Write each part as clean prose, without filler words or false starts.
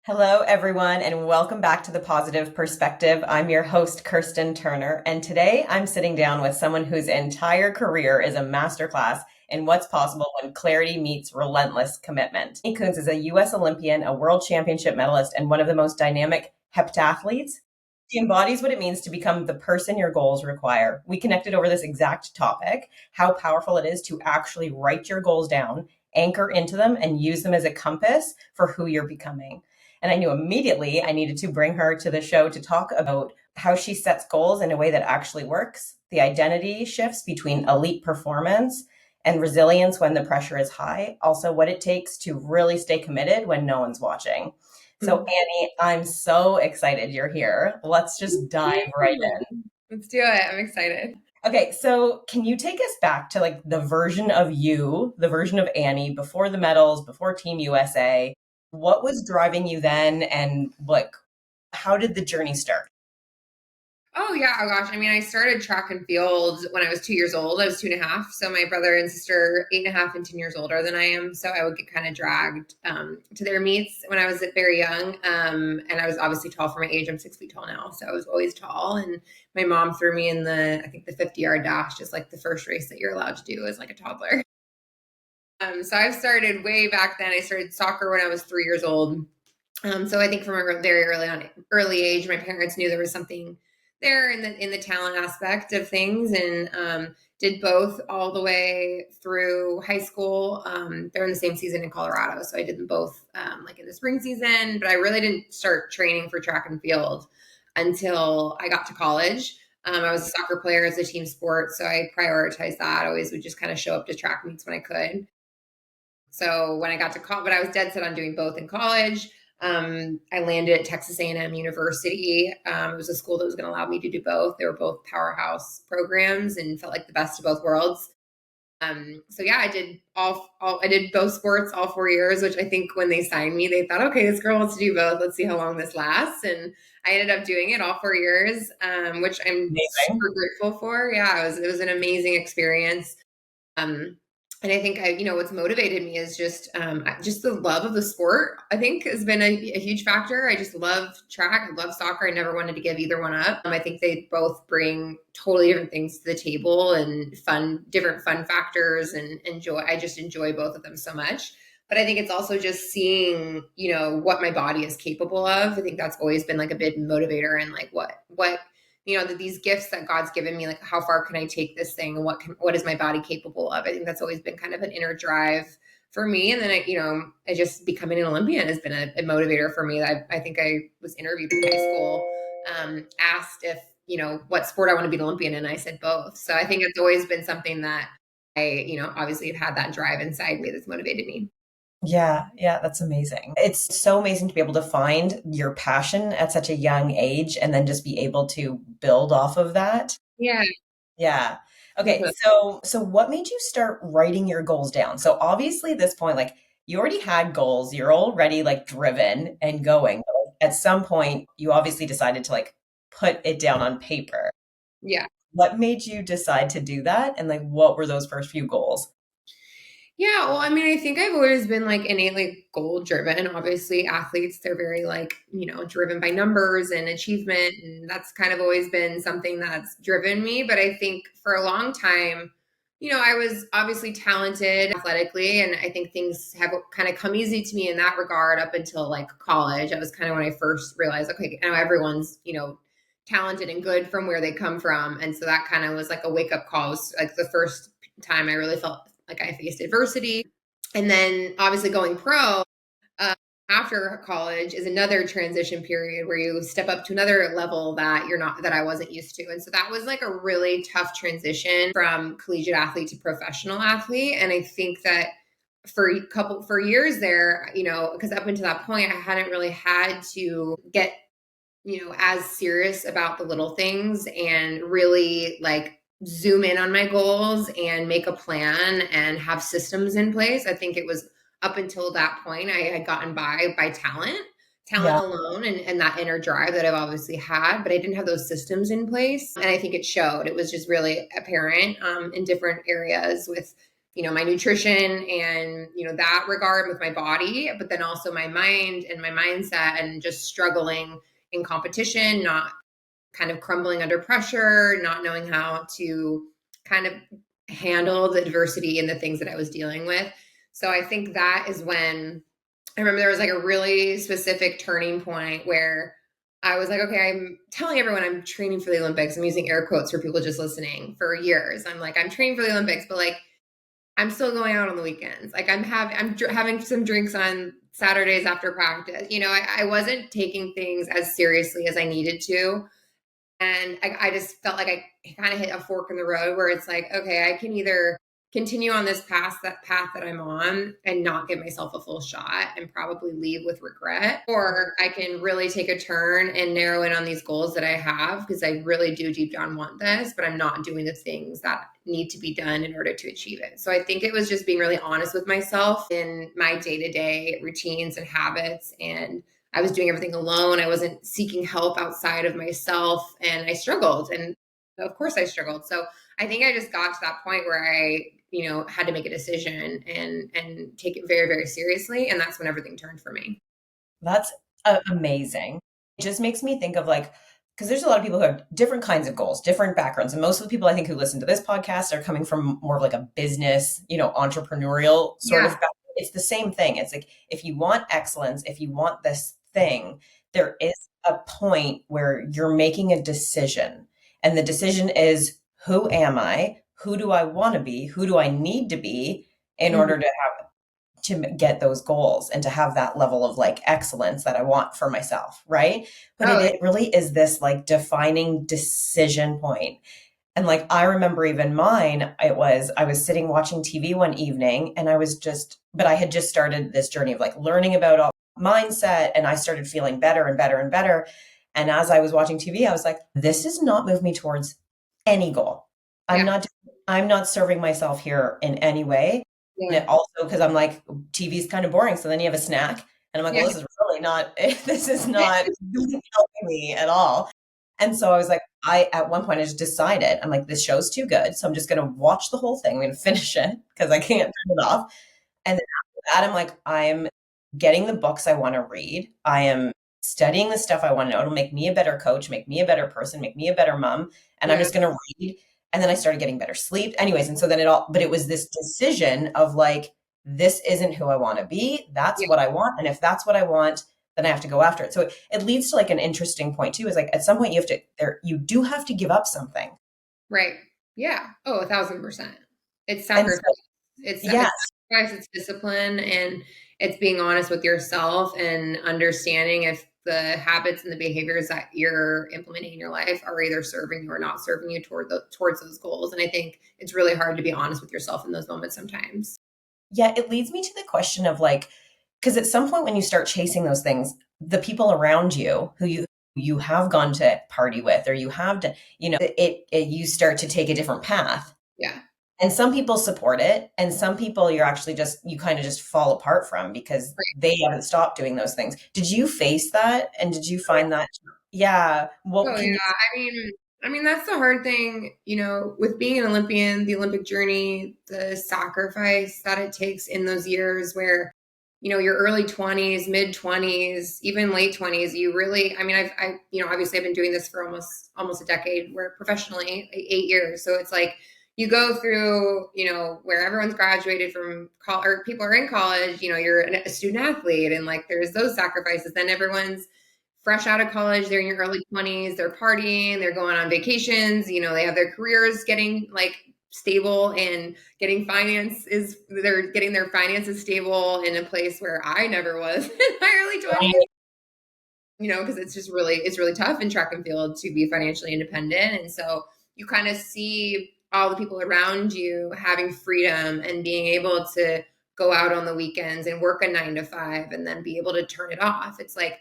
Hello, everyone, and welcome back to The Positive Perspective. I'm your host, Kirstin Turner, and today I'm sitting down with someone whose entire career is a masterclass in what's possible when clarity meets relentless commitment. Annie Kunz is a US Olympian, a world championship medalist, and one of the most dynamic heptathletes. She embodies what it means to become the person your goals require. We connected over this exact topic, how powerful it is to actually write your goals down, anchor into them, and use them as a compass for who you're becoming. And I knew immediately I needed to bring her to the show to talk about how she sets goals in a way that actually works, the identity shifts between elite performance and resilience when the pressure is high, also what it takes to really stay committed when no one's watching. So, Annie, I'm so excited you're here. Let's just dive right in. Let's do it. I'm excited. Okay, so can you take us back to like the version of you, the version of Annie before the medals, before Team USA? What was driving you then, and like how did the journey start? Oh yeah. Oh gosh. I mean, I started track and field when I was 2 years old. I was 2.5. So my brother and sister, 8.5 and 10 years older than I am. So I would get kind of dragged to their meets when I was very young. And I was obviously tall for my age. I'm 6 feet tall now. So I was always tall. And my mom threw me in I think the 50-yard dash, just like the first race that you're allowed to do as like a toddler. So I've started way back then. I started soccer when I was 3 years old. So I think from a very early age, my parents knew there was something there in the talent aspect of things, and did both all the way through high school. They're in the same season in Colorado, so I did them both like in the spring season. But I really didn't start training for track and field until I got to college. I was a soccer player as a team sport, so I prioritized that. I always would just kind of show up to track meets when I could. So when I got to college, but I was dead set on doing both in college. I landed at Texas A&M University. It was a school that was going to allow me to do both. They were both powerhouse programs and felt like the best of both worlds. So yeah, I did both sports all 4 years, which I think when they signed me, they thought, okay, this girl wants to do both. Let's see how long this lasts. And I ended up doing it all 4 years, which I'm Amazing. super grateful for. Yeah, it was an amazing experience. Um, and I think what's motivated me is just the love of the sport. I think has been a huge factor. I just love track. I love soccer. I never wanted to give either one up. I think they both bring totally different things to the table and different fun factors and enjoy. I just enjoy both of them so much. But I think it's also just seeing, what my body is capable of. I think that's always been like a big motivator and like what these gifts that God's given me, like how far can I take this thing and what is my body capable of? I think that's always been kind of an inner drive for me. And then I just becoming an Olympian has been a motivator for me. I think I was interviewed in high school, asked if, what sport I want to be an Olympian in. I said both. So I think it's always been something that I, obviously have had that drive inside me that's motivated me. Yeah, that's amazing. It's so amazing to be able to find your passion at such a young age and then just be able to build off of that. Yeah. Yeah. Okay, so what made you start writing your goals down? So obviously at this point, like you already had goals, you're already like driven and going. But like, at some point, you obviously decided to like put it down on paper. Yeah. What made you decide to do that? And like what were those first few goals? Yeah, well, I mean, I think I've always been like innately goal driven. Obviously, athletes, they're very like, driven by numbers and achievement. And that's kind of always been something that's driven me. But I think for a long time, I was obviously talented athletically. And I think things have kind of come easy to me in that regard up until like college. That was kind of when I first realized, okay, now everyone's, talented and good from where they come from. And so that kind of was like a wake up call. It was like the first time I really felt like I faced adversity. And then obviously going pro uh, after college is another transition period where you step up to another level that I wasn't used to. And so that was like a really tough transition from collegiate athlete to professional athlete. And I think that for years there, because up until that point, I hadn't really had to get, as serious about the little things and really like zoom in on my goals and make a plan and have systems in place. I think it was up until that point I had gotten by talent Yeah. alone and that inner drive that I've obviously had, but I didn't have those systems in place. And I think it showed. It was just really apparent in different areas with my nutrition and, that regard with my body, but then also my mind and my mindset and just struggling in competition, not kind of crumbling under pressure, not knowing how to kind of handle the adversity and the things that I was dealing with. So I think that is when I remember there was like a really specific turning point where I was like, okay, I'm telling everyone I'm training for the Olympics. I'm using air quotes for people just listening for years. I'm like, I'm training for the Olympics, but like, I'm still going out on the weekends. Like I'm having some drinks on Saturdays after practice. I wasn't taking things as seriously as I needed to. And I just felt like I kind of hit a fork in the road where it's like, okay, I can either continue on this path that I'm on and not give myself a full shot and probably leave with regret, or I can really take a turn and narrow in on these goals that I have because I really do deep down want this, but I'm not doing the things that need to be done in order to achieve it. So I think it was just being really honest with myself in my day-to-day routines and habits, and I was doing everything alone. I wasn't seeking help outside of myself, and I struggled. And of course I struggled. So I think I just got to that point where I, had to make a decision and take it very, very seriously. And that's when everything turned for me. That's amazing. It just makes me think of like, because there's a lot of people who have different kinds of goals, different backgrounds. And most of the people I think who listen to this podcast are coming from more of like a business, entrepreneurial sort of background. It's the same thing. It's like, if you want excellence, if you want this thing, there is a point where you're making a decision. And the decision is, who am I? Who do I want to be? Who do I need to be in order to get those goals and to have that level of like excellence that I want for myself, right? But it really is this like defining decision point. And like I remember even mine, I was sitting watching TV one evening and but I had just started this journey of like learning about all mindset, and I started feeling better and better and better. And as I was watching TV, I was like, this does not move me towards any goal. I'm not serving myself here in any way. And it also, because I'm like, TV is kind of boring. So then you have a snack and I'm like, well, this is really not, this is not really helping me at all. And so I was like, at one point I just decided, I'm like, this show's too good. So I'm just going to watch the whole thing. I'm going to finish it because I can't turn it off. And then after that, I'm like, I'm getting the books I want to read. I am studying the stuff I want to know. It'll make me a better coach, make me a better person, make me a better mom. And I'm just going to read. And then I started getting better sleep. Anyways, and so then but it was this decision of like, this isn't who I want to be. That's what I want. And if that's what I want, then I have to go after it. So it leads to like an interesting point too, is like at some point you do have to give up something. Right. Yeah. Oh, 1,000%. It's sacrifice. It's sacrifice, it's discipline, and it's being honest with yourself and understanding if the habits and the behaviors that you're implementing in your life are either serving you or not serving you towards those goals. And I think it's really hard to be honest with yourself in those moments sometimes. Yeah, it leads me to the question of like, because at some point when you start chasing those things, the people around you who you have gone to party with, or you have to, you start to take a different path. Yeah. And some people support it, and some people you kind of just fall apart from because they haven't stopped doing those things. Did you face that? And did you find that? Yeah. Well, I mean, that's the hard thing, with being an Olympian, the Olympic journey, the sacrifice that it takes in those years where, your early 20s, mid 20s, even late 20s, you really, obviously I've been doing this for almost a decade, where professionally 8 years. So it's like, you go through, where everyone's graduated from college, or people are in college, you're a student athlete, and like, there's those sacrifices. Then everyone's fresh out of college, they're in your early 20s, they're partying, they're going on vacations, they have their careers getting like stable and they're getting their finances stable in a place where I never was in my early 20s, because it's really tough in track and field to be financially independent. And so you kind of see all the people around you having freedom and being able to go out on the weekends and work a 9 to 5 and then be able to turn it off. It's like,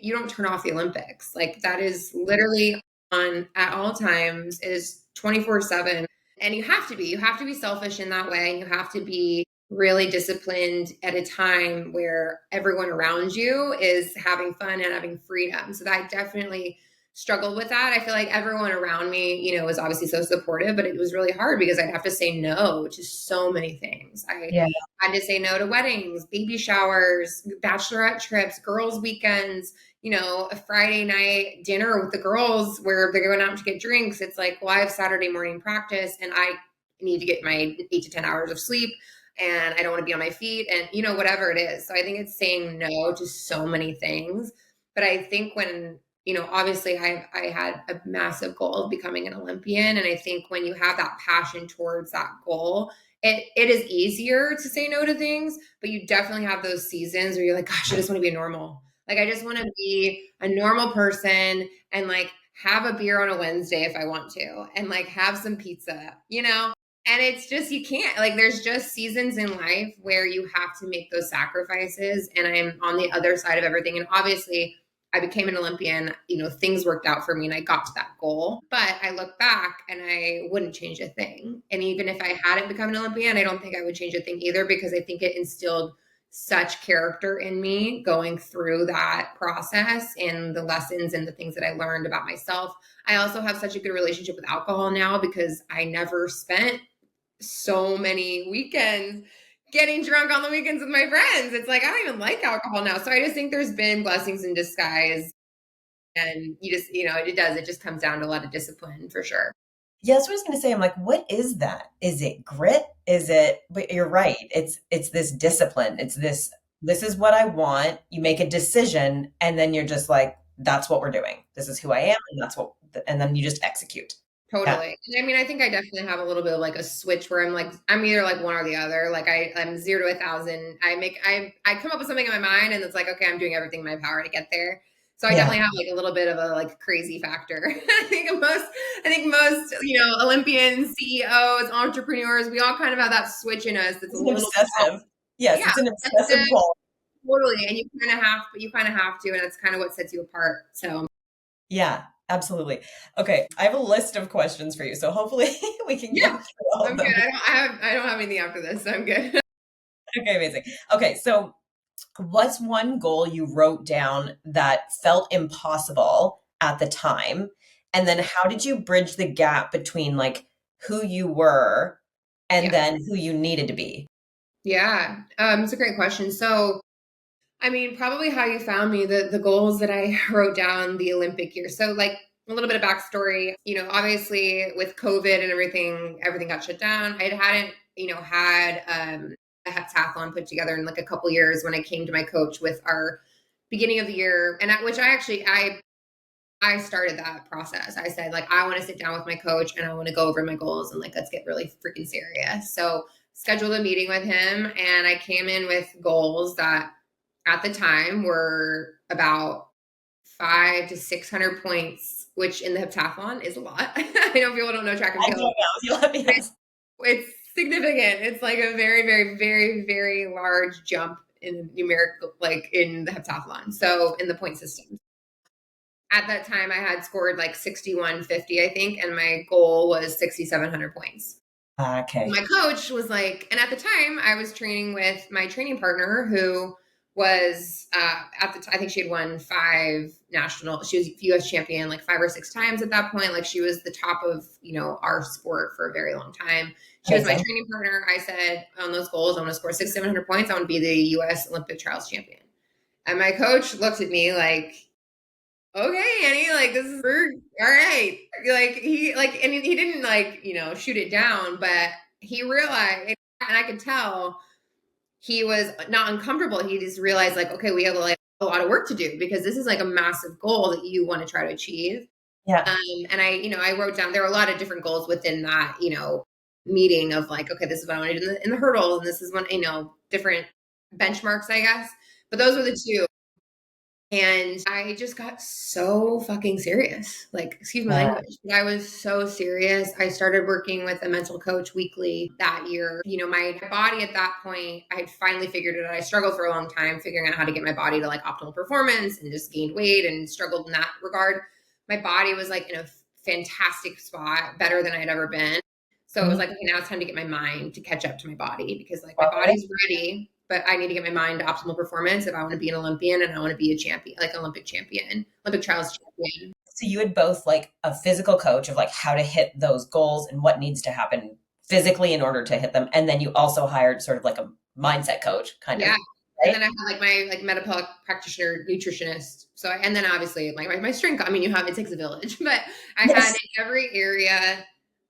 you don't turn off the Olympics. Like, that is literally on at all times, is 24/7. And you have to be selfish in that way. And you have to be really disciplined at a time where everyone around you is having fun and having freedom. So that definitely struggled with that. I feel like everyone around me, was obviously so supportive, but it was really hard because I'd have to say no to so many things. I Yeah. had to say no to weddings, baby showers, bachelorette trips, girls' weekends, a Friday night dinner with the girls where they're going out to get drinks. It's like, well, I have Saturday morning practice and I need to get my 8 to 10 hours of sleep and I don't want to be on my feet and, whatever it is. So I think it's saying no to so many things. But I think when, obviously I had a massive goal of becoming an Olympian. And I think when you have that passion towards that goal, it is easier to say no to things, but you definitely have those seasons where you're like, gosh, I just want to be a normal. Like, I just want to be a normal person and like have a beer on a Wednesday if I want to, and like have some pizza, And it's just, you can't, like, there's just seasons in life where you have to make those sacrifices. And I'm on the other side of everything. And obviously, I became an Olympian, things worked out for me and I got to that goal. But I look back and I wouldn't change a thing. And even if I hadn't become an Olympian, I don't think I would change a thing either, because I think it instilled such character in me going through that process and the lessons and the things that I learned about myself. I also have such a good relationship with alcohol now because I never spent so many weekends getting drunk on the weekends with my friends. It's like, I don't even like alcohol now. So I just think there's been blessings in disguise. And you just, it just comes down to a lot of discipline for sure. Yeah, that's what I was going to say. I'm like, what is that? Is it grit? Is it, but you're right. It's this discipline. It's this is what I want. You make a decision and then you're just like, that's what we're doing. This is who I am. And and then you just execute. Yeah. Totally. I mean, I think I definitely have a little bit of like a switch where I'm either like one or the other. Like I'm 0 to 1,000. I come up with something in my mind and it's like, okay, I'm doing everything in my power to get there. So I Yeah. definitely have like a little bit of a like crazy factor. I think most, Olympians, CEOs, entrepreneurs, we all kind of have that switch in us. That's It's a an little, obsessive. Yes, yeah, it's an that's obsessive goal. totally. And you kind of have to, and that's kind of what sets you apart. So Yeah, absolutely. Okay, I have a list of questions for you, so hopefully we can yeah, get through all I'm of good. them. I don't have anything after this. So I'm good. Okay, amazing. Okay, so what's one goal you wrote down that felt impossible at the time? And then how did you bridge the gap between like who you were and Yeah. then who you needed to be? Yeah. It's a great question. So, I mean, probably how you found me, the goals that I wrote down the Olympic year. So like a little bit of backstory, obviously with COVID and everything got shut down. I hadn't, had a heptathlon put together in like a couple years when I came to my coach with our beginning of the year. And which I started that process. I said, like, I want to sit down with my coach and I want to go over my goals and like, let's get really freaking serious. So scheduled a meeting with him and I came in with goals that at the time were about 500 to 600 points, which in the heptathlon is a lot. I know people don't know track and I don't field. know. You let me ask. It's significant. It's like a very, very, very, very large jump in numerical, like in the heptathlon. So in the point system. At that time, I had scored like 6150, I think, and my goal was 6,700 points. Okay. My coach was like, and at the time, I was training with my training partner who was at the time, I think she had won 5 national, she was US champion like 5 or 6 times at that point. Like she was the top of, our sport for a very long time. She was my Amazing. training partner. I said on those goals, I want to score 6,700 points. I want to be the US Olympic trials champion. And my coach looked at me like, okay, Annie, like this is all right. And he didn't like, shoot it down, but he realized, and I could tell he was not uncomfortable. He just realized like, okay, we have like a lot of work to do because this is like a massive goal that you want to try to achieve. Yeah. And I wrote down, there were a lot of different goals within that, meeting of like, okay, this is what I want to do in the hurdle. And this is one, different benchmarks, I guess. But those were the 2. And I just got so fucking serious. Like, excuse my language, but I was so serious. I started working with a mental coach weekly that year. My body at that point, I had finally figured it out. I struggled for a long time figuring out how to get my body to like optimal performance and just gained weight and struggled in that regard. My body was like in a fantastic spot, better than I had ever been. So it was like, okay, now it's time to get my mind to catch up to my body because like my body's ready, but I need to get my mind to optimal performance if I want to be an Olympian and I want to be a champion, like Olympic champion, Olympic trials champion. So you had both like a physical coach of like how to hit those goals and what needs to happen physically in order to hit them. And then you also hired sort of like a mindset coach kind of, Yeah. And right? then I had like my like medical practitioner, nutritionist. So and then obviously like my strength. I mean, it takes a village, but I had Yes. in every area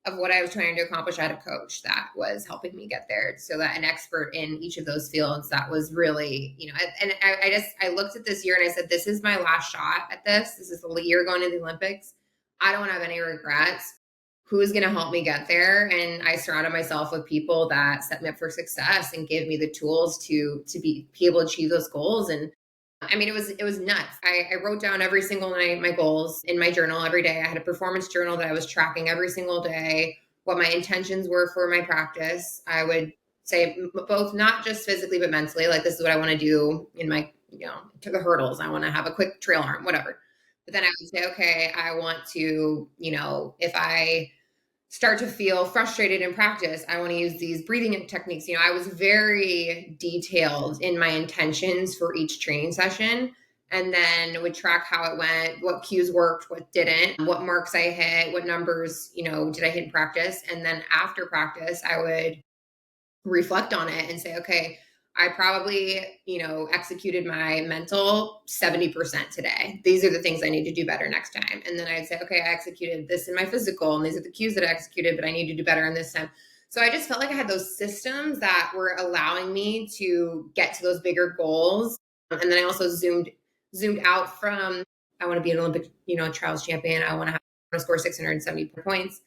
of what I was trying to accomplish, I had a coach that was helping me get there. So that an expert in each of those fields that was really, and I looked at this year and I said, this is my last shot at this. This is the year going to the Olympics. I don't want to have any regrets. Who's going to help me get there? And I surrounded myself with people that set me up for success and gave me the tools to be able to achieve those goals. And I mean, it was nuts. I wrote down every single night my goals in my journal every day. I had a performance journal that I was tracking every single day, what my intentions were for my practice. I would say both not just physically but mentally, like this is what I want to do in my, to the hurdles. I want to have a quick trail arm, whatever. But then I would say, okay, I want to, if I start to feel frustrated in practice, I want to use these breathing techniques. I was very detailed in my intentions for each training session, and then would track how it went, what cues worked, what didn't, what marks I hit, what numbers, did I hit in practice. And then after practice, I would reflect on it and say, okay, I probably, executed my mental 70% today. These are the things I need to do better next time. And then I'd say, okay, I executed this in my physical, and these are the cues that I executed, but I need to do better in this time. So I just felt like I had those systems that were allowing me to get to those bigger goals. And then I also zoomed out from, I want to be an Olympic, trials champion. I want to score 670 points.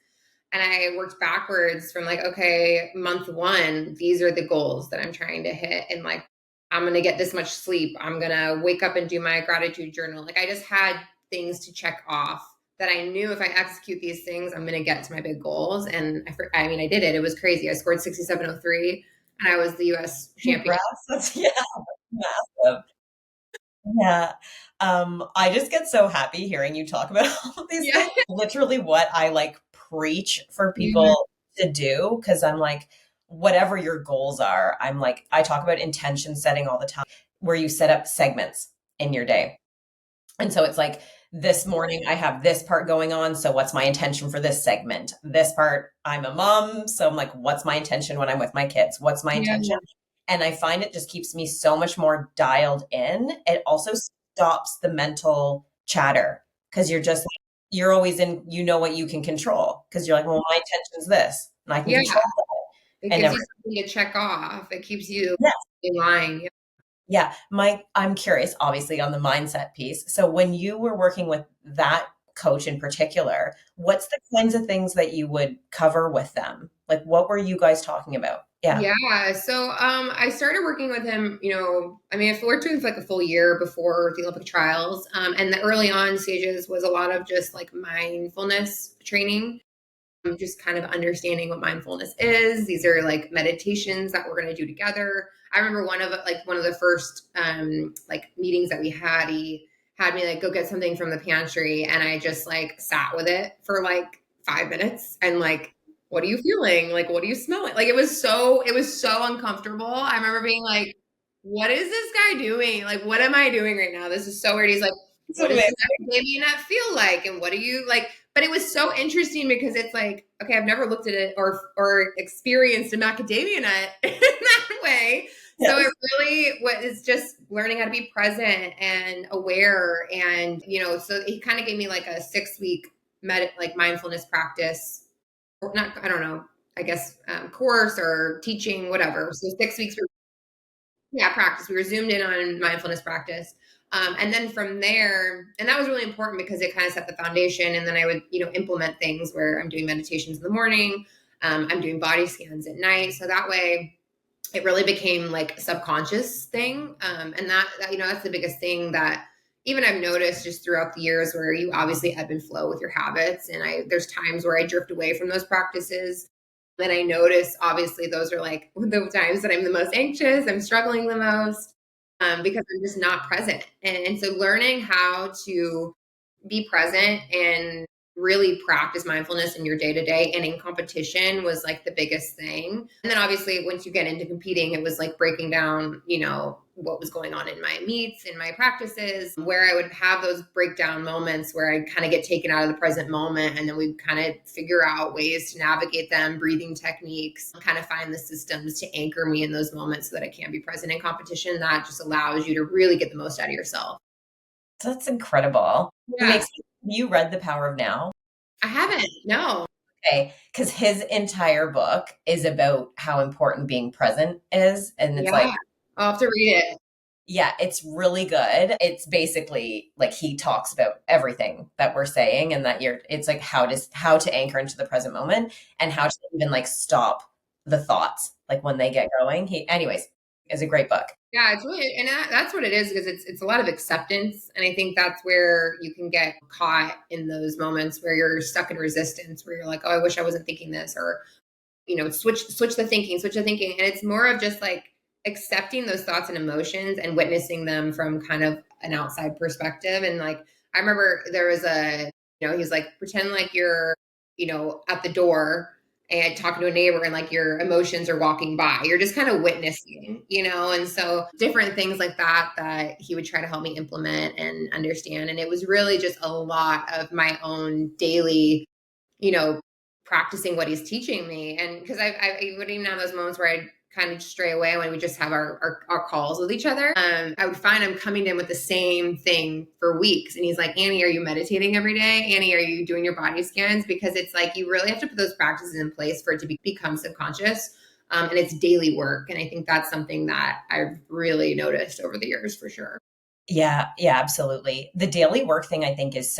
And I worked backwards from like, okay, month one, these are the goals that I'm trying to hit. And like, I'm going to get this much sleep. I'm going to wake up and do my gratitude journal. Like I just had things to check off that I knew if I execute these things, I'm going to get to my big goals. And I mean, I did it. It was crazy. I scored 67.03 and I was the US champion. Congrats. Yeah, massive. Yeah. I just get so happy hearing you talk about all of these Yeah. things. Literally what I like preach for Mhm. people to do, because I'm like, whatever your goals are, I'm like, I talk about intention setting all the time, where you set up segments in your day. And so it's like this morning I have this part going on. So what's my intention for this segment? This part, I'm a mom. So I'm like, what's my intention when I'm with my kids? What's my Yeah. intention? And I find it just keeps me so much more dialed in. It also stops the mental chatter because you're always in, what you can control because you're like, well, my intention is this and I can Yeah. control It it. And gives every, you something to check off. It keeps you yeah. in line. Yeah, I'm curious, obviously, on the mindset piece. So when you were working with that coach in particular, what's the kinds of things that you would cover with them? Like, what were you guys talking about? Yeah. Yeah. So I started working with him, I mean, I worked with him for like a full year before the Olympic trials. And the early on stages was a lot of just like mindfulness training, just kind of understanding what mindfulness is. These are like meditations that we're going to do together. I remember one of the first like meetings that we had, he had me like go get something from the pantry, and I just like sat with it for like 5 minutes and like, what are you feeling? Like, what are you smelling? Like it was so uncomfortable. I remember being like, what is this guy doing? Like, what am I doing right now? This is so weird. He's like, It's what does amazing. the macadamia nut feel like? And what do you like? But it was so interesting because it's like, okay, I've never looked at it or experienced a macadamia nut in that way. So Yes. it really was just learning how to be present and aware. And, so he kind of gave me like a 6 week like mindfulness practice, or not, I don't know, I guess, course or teaching, whatever. So 6 weeks, yeah, practice. We were zoomed in on mindfulness practice. And then from there, and that was really important because it kind of set the foundation. And then I would, implement things where I'm doing meditations in the morning. I'm doing body scans at night. So that way it really became like a subconscious thing. And that, that's the biggest thing that even I've noticed just throughout the years, where you obviously ebb and flow with your habits. And there's times where I drift away from those practices. Then I notice, obviously, those are like the times that I'm the most anxious, I'm struggling the most, because I'm just not present. And so learning how to be present and really practice mindfulness in your day to day, and in competition was like the biggest thing. And then obviously once you get into competing, it was like breaking down, what was going on in my meets, in my practices, where I would have those breakdown moments where I kind of get taken out of the present moment. And then we kind of figure out ways to navigate them, breathing techniques, kind of find the systems to anchor me in those moments so that I can be present in competition. That just allows you to really get the most out of yourself. That's incredible. It Yeah. makes you read The Power of Now? I haven't. No. Okay, because his entire book is about how important being present is. And it's like, Yeah. I'll have to read it. yeah, it's really good. It's basically like he talks about everything that we're saying and that it's like how to anchor into the present moment and how to even like stop the thoughts like when they get going. Anyways, is a great book. Yeah, it's really, and that's what it is, because it's a lot of acceptance, and I think that's where you can get caught in those moments where you're stuck in resistance, where you're like, oh, I wish I wasn't thinking this, or switch the thinking, and it's more of just like accepting those thoughts and emotions and witnessing them from kind of an outside perspective. And like I remember there was he's like, pretend like you're at the door and talking to a neighbor, and like your emotions are walking by, you're just kind of witnessing, and so different things like that he would try to help me implement and understand. And it was really just a lot of my own daily, you know practicing what he's teaching me. And because I would even have those moments where I'd kind of stray away when we just have our calls with each other. I would find I'm coming in with the same thing for weeks. And he's like, Annie, are you meditating every day? Annie, are you doing your body scans? Because it's like, you really have to put those practices in place for it to become subconscious. And it's daily work. And I think that's something that I've really noticed over the years, for sure. Yeah, yeah, absolutely. The daily work thing I think is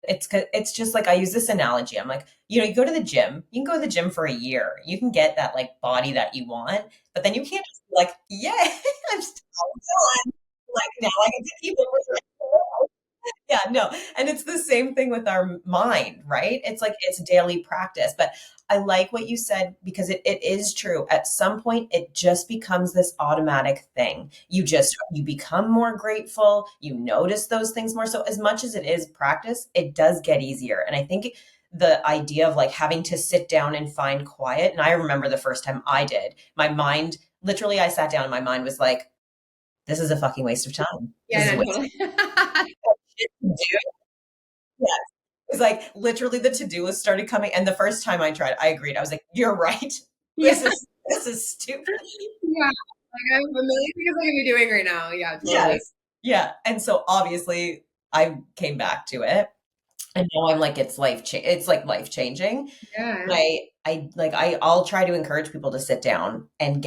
it's just like I use this analogy. I'm like, you go to the gym, you can go to the gym for a year. You can get that like body that you want, but then you can't just be like, yeah, I'm still done. Like now I get to keep it. Yeah, no. And it's the same thing with our mind, right? It's like it's daily practice. But I like what you said because it is true. At some point, it just becomes this automatic thing. You become more grateful, you notice those things more. So as much as it is practice, it does get easier. And I think the idea of like having to sit down and find quiet, and I remember the first time I did, my mind literally I sat down and my mind was like, this is a fucking waste of time. This is Yeah, a no, waste totally. of time. Yes. It's like literally the to-do list started coming. And the first time I tried, I agreed. I was like, you're right. Yeah. This is stupid. Yeah. Like I have a million things I could be doing right now. Yeah, totally. Yes. Yeah. And so obviously I came back to it. And now I'm like, it's like life changing. Yeah. I'll try to encourage people to sit down and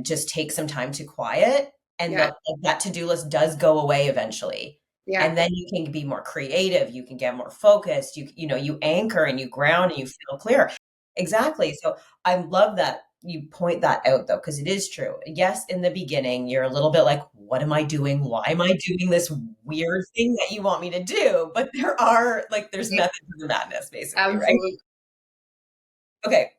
just take some time to quiet. And Yeah. that to-do list does go away eventually. Yeah. And then you can be more creative, you can get more focused, you anchor and you ground and you feel clear. Exactly. So I love that you point that out though, because it is true. Yes, in the beginning, you're a little bit like, what am I doing? Why am I doing this weird thing that you want me to do? But there's Yeah. method to the madness, basically, right? Absolutely. Okay.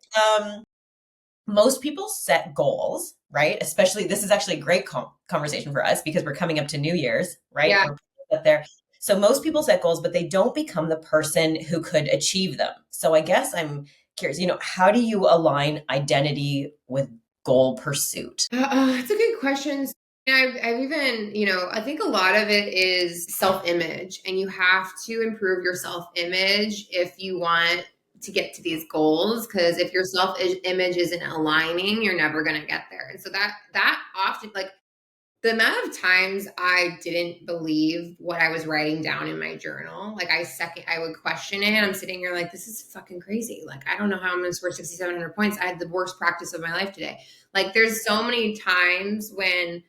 Most people set goals, right? Especially, this is actually a great conversation for us because we're coming up to New Year's, right? Yeah. We're up there. So most people set goals, but they don't become the person who could achieve them. So I guess I'm curious, how do you align identity with goal pursuit? It's a good question. I've even, I think a lot of it is self-image, and you have to improve your self-image if you want to get to these goals. Because if your self-image isn't aligning, you're never going to get there. And so that often, like, the amount of times I didn't believe what I was writing down in my journal, like I would question it. I'm sitting here like, this is fucking crazy. Like, I don't know how I'm going to score 6,700 points. I had the worst practice of my life today. Like, there's so many times when,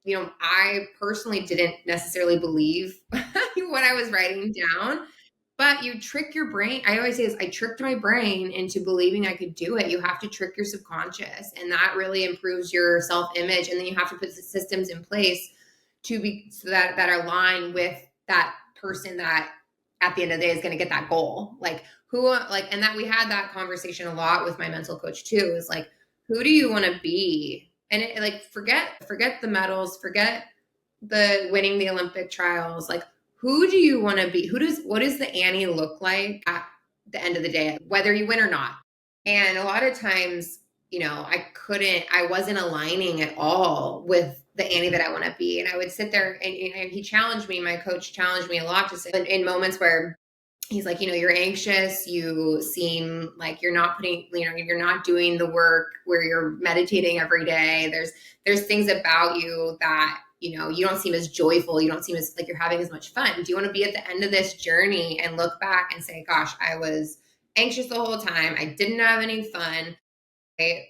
I personally didn't necessarily believe what I was writing down. But you trick your brain. I always say this, I tricked my brain into believing I could do it. You have to trick your subconscious, and that really improves your self-image. And then you have to put the systems in place so that are aligned with that person that at the end of the day is going to get that goal. And that we had that conversation a lot with my mental coach too, is like, who do you want to be? And forget the medals, forget the winning the Olympic trials. Like, who do you want to be? What does the Annie look like at the end of the day, whether you win or not. And a lot of times, I wasn't aligning at all with the Annie that I want to be. And I would sit there and he challenged me, my coach challenged me a lot to say in moments where he's like, you're anxious, you seem like you're not putting, you're not doing the work where you're meditating every day. There's things about you that, you don't seem as joyful. You don't seem as like you're having as much fun. Do you want to be at the end of this journey and look back and say, gosh, I was anxious the whole time. I didn't have any fun. I,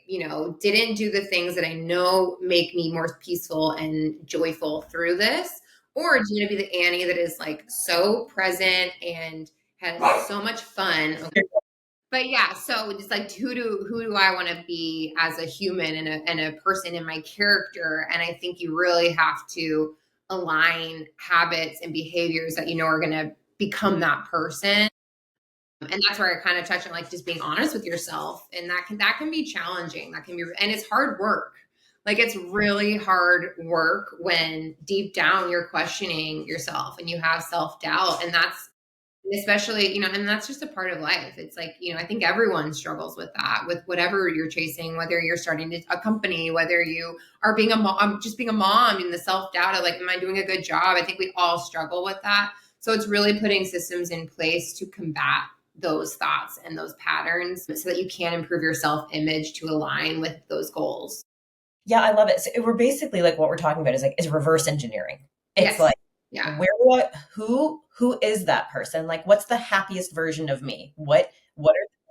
didn't do the things that I know make me more peaceful and joyful through this? Or do you want to be the Annie that is like so present and has so much fun? But yeah, so it's like who do I want to be as a human and a person in my character? And I think you really have to align habits and behaviors that are going to become that person. And that's where I kind of touch on like just being honest with yourself, and that can be challenging. That can be, and it's hard work. Like it's really hard work when deep down you're questioning yourself and you have self-doubt, and that's especially, and that's just a part of life. It's like, I think everyone struggles with that, with whatever you're chasing, whether you're starting a company, whether you are being a mom, just being a mom, and the self-doubt of like, am I doing a good job? I think we all struggle with that. So it's really putting systems in place to combat those thoughts and those patterns so that you can improve your self-image to align with those goals. Yeah, I love it. So we're basically like what we're talking about is reverse engineering. It's Yes. like, Yeah. who is that person? Like, what's the happiest version of me? What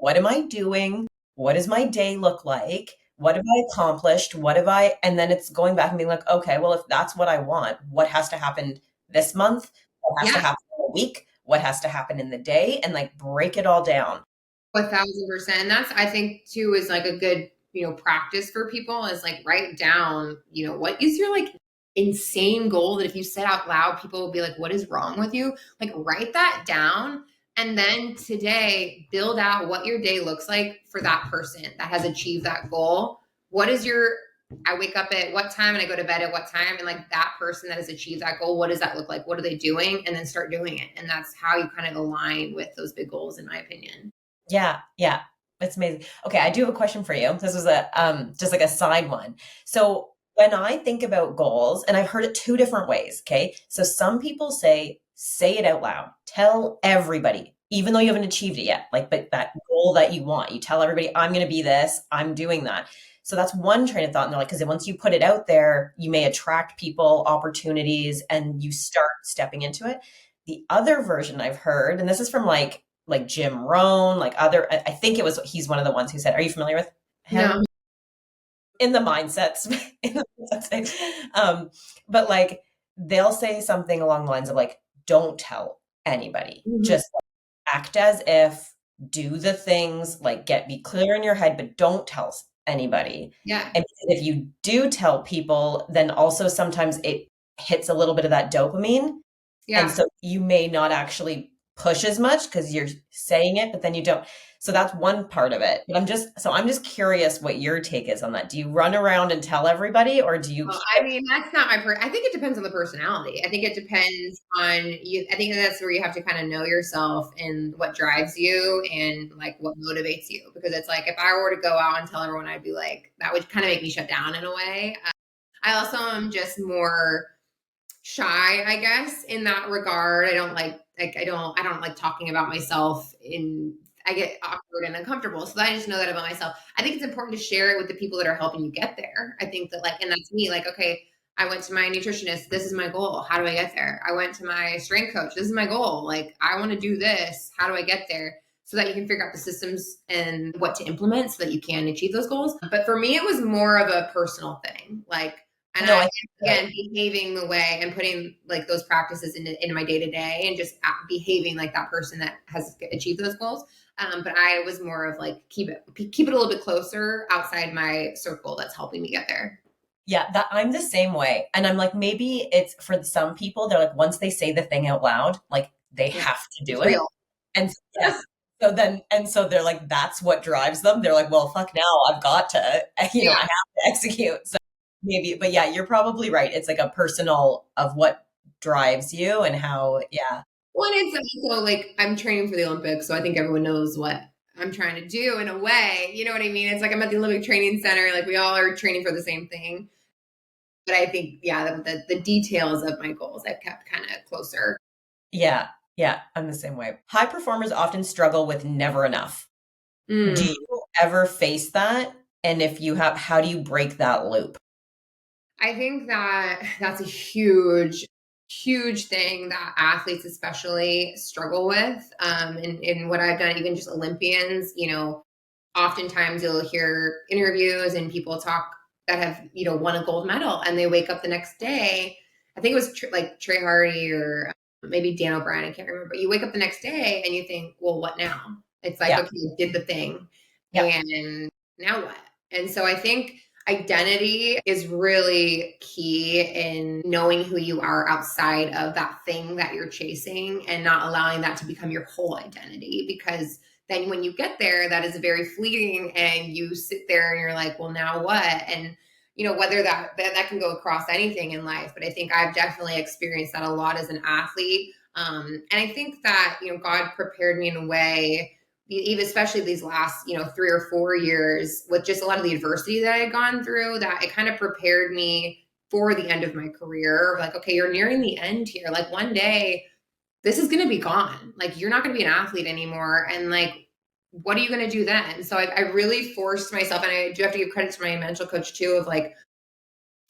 am I doing? What does my day look like? What have I accomplished? And then it's going back and being like, okay, well, if that's what I want, what has to happen this month? What has to Yeah. happen in a week? What has to happen in the day? And like break it all down. 1,000%. And that's, I think, too, is like a good, practice for people is like write down, what is your like insane goal that if you said out loud, people will be like, what is wrong with you? Like write that down. And then today, build out what your day looks like for that person that has achieved that goal. I wake up at what time and I go to bed at what time? And like that person that has achieved that goal, what does that look like? What are they doing? And then start doing it. And that's how you kind of align with those big goals, in my opinion. Yeah, yeah. It's amazing. Okay, I do have a question for you. This was a just like a side one. So when I think about goals, and I've heard it two different ways, okay? So some people say it out loud. Tell everybody, even though you haven't achieved it yet. Like, but that goal that you want, you tell everybody, I'm going to be this, I'm doing that. So that's one train of thought. And they're like, because once you put it out there, you may attract people, opportunities, and you start stepping into it. The other version I've heard, and this is from like Jim Rohn, like I think he's one of the ones who said, are you familiar with him? No. In the mindsets, in the mindset but like they'll say something along the lines of like, don't tell anybody, just like, act as if, do the things, like be clear in your head, but don't tell anybody. Yeah. And if you do tell people, then also sometimes it hits a little bit of that dopamine. Yeah. And so you may not actually push as much because you're saying it, but then you don't. So that's one part of it. But I'm just curious what your take is on that. Do you run around and tell everybody, or do you? Well, I mean, that's not I think it depends on the personality. I think it depends on you. I think that's where you have to kind of know yourself and what drives you and like what motivates you. Because it's like, if I were to go out and tell everyone, I'd be like, that would kind of make me shut down in a way. I also am just more shy, I guess, in that regard. I don't like talking about myself I get awkward and uncomfortable. So I just know that about myself. I think it's important to share it with the people that are helping you get there. I think that and that's me, like, okay, I went to my nutritionist. This is my goal. How do I get there? I went to my strength coach. This is my goal. Like, I want to do this. How do I get there? So that you can figure out the systems and what to implement so that you can achieve those goals. But for me, it was more of a personal thing. Like, and no, again, behaving the way and putting like those practices into my day to day and just behaving like that person that has achieved those goals. But I was more of like, keep it a little bit closer outside my circle that's helping me get there. Yeah, that I'm the same way. And I'm like, maybe it's for some people, they're like, once they say the thing out loud, like they have to do it. Real. And so they're like, that's what drives them. They're like, well, fuck now, I've got to, I have to execute. So maybe, but yeah, you're probably right. It's like a personal of what drives you and how, yeah. Well, and it's also like I'm training for the Olympics, so I think everyone knows what I'm trying to do in a way. You know what I mean? It's like I'm at the Olympic Training Center, like we all are training for the same thing. But I think, yeah, the details of my goals I've kept kind of closer. Yeah. Yeah. I'm the same way. High performers often struggle with never enough. Do Mm. you ever face that? And if you have, how do you break that loop? I think that that's a huge, huge thing that athletes especially struggle with. In what I've done, even just Olympians, oftentimes you'll hear interviews and people talk that have, won a gold medal and they wake up the next day. I think it was like Trey Hardy or maybe Dan O'Brien, I can't remember, but you wake up the next day and you think, well, what now? It's like, Yeah. okay, you did the thing Yeah. and now what? And so I think identity is really key in knowing who you are outside of that thing that you're chasing and not allowing that to become your whole identity, because then when you get there, that is very fleeting and you sit there and you're like, well, now what? And whether that can go across anything in life, but I think I've definitely experienced that a lot as an athlete. And I think that God prepared me in a way, even especially these last 3 or 4 years, with just a lot of the adversity that I had gone through, that it kind of prepared me for the end of my career. Like, okay, you're nearing the end here. Like one day this is going to be gone. Like you're not going to be an athlete anymore. And like, what are you going to do then? So I really forced myself, and I do have to give credit to my mental coach too, of like,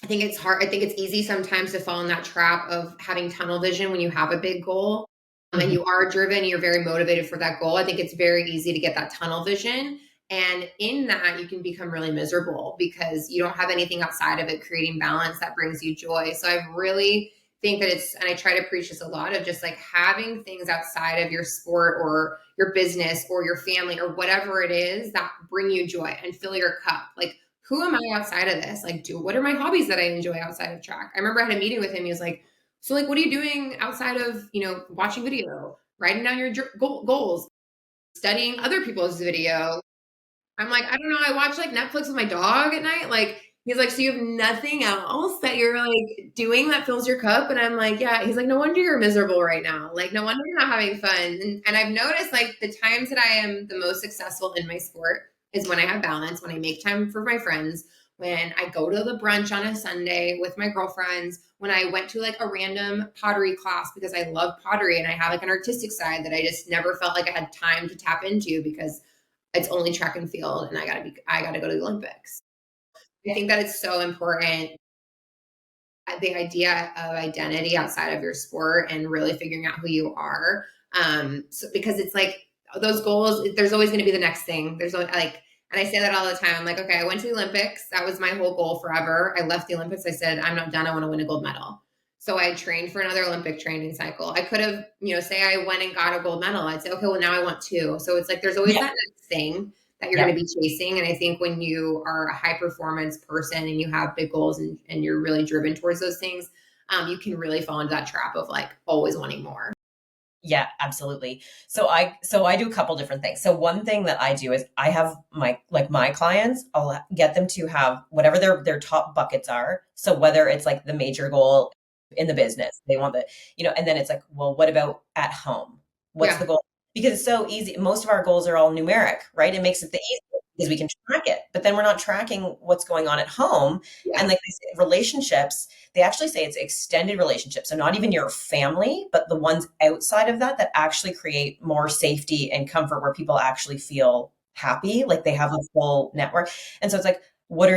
I think it's hard. I think it's easy sometimes to fall in that trap of having tunnel vision when you have a big goal, and Mhm. you are driven, you're very motivated for that goal. I think it's very easy to get that tunnel vision. And in that, you can become really miserable because you don't have anything outside of it creating balance that brings you joy. So I really think that and I try to preach this a lot, of just like having things outside of your sport or your business or your family or whatever it is that bring you joy and fill your cup. Like, who am I outside of this? Like, what are my hobbies that I enjoy outside of track? I remember I had a meeting with him. He was like, so like, what are you doing outside of, watching video, writing down your goals, studying other people's video? I'm like, I don't know. I watch like Netflix with my dog at night. Like, he's like, so you have nothing else that you're like doing that fills your cup? And I'm like, yeah. He's like, no wonder you're miserable right now. Like, no wonder you're not having fun. And I've noticed like the times that I am the most successful in my sport is when I have balance, when I make time for my friends, when I go to the brunch on a Sunday with my girlfriends, when I went to like a random pottery class because I love pottery and I have like an artistic side that I just never felt like I had time to tap into because it's only track and field and I gotta go to the Olympics. I think that it's so important, the idea of identity outside of your sport and really figuring out who you are. So because it's like those goals, there's always going to be the next thing. There's always, like, and I say that all the time. I'm like, okay, I went to the Olympics. That was my whole goal forever. I left the Olympics. I said, I'm not done. I want to win a gold medal. So I trained for another Olympic training cycle. I could have, say I went and got a gold medal. I'd say, okay, well, now I want two. So it's like there's always Yeah. that next thing that you're Yeah. going to be chasing. And I think when you are a high performance person and you have big goals and you're really driven towards those things, you can really fall into that trap of like always wanting more. Yeah, absolutely. So I do a couple different things. So one thing that I do is I have my clients, I'll get them to have whatever their top buckets are. So whether it's like the major goal in the business, they want and then it's like, well, what about at home? What's the Yeah. goal? Because it's so easy. Most of our goals are all numeric, right? It makes it the easiest because we can track it, but then we're not tracking what's going on at home. And Yeah. like they say, relationships, they actually say it's extended relationships. So not even your family, but the ones outside of that actually create more safety and comfort where people actually feel happy, like they have a full network. And so it's like, what are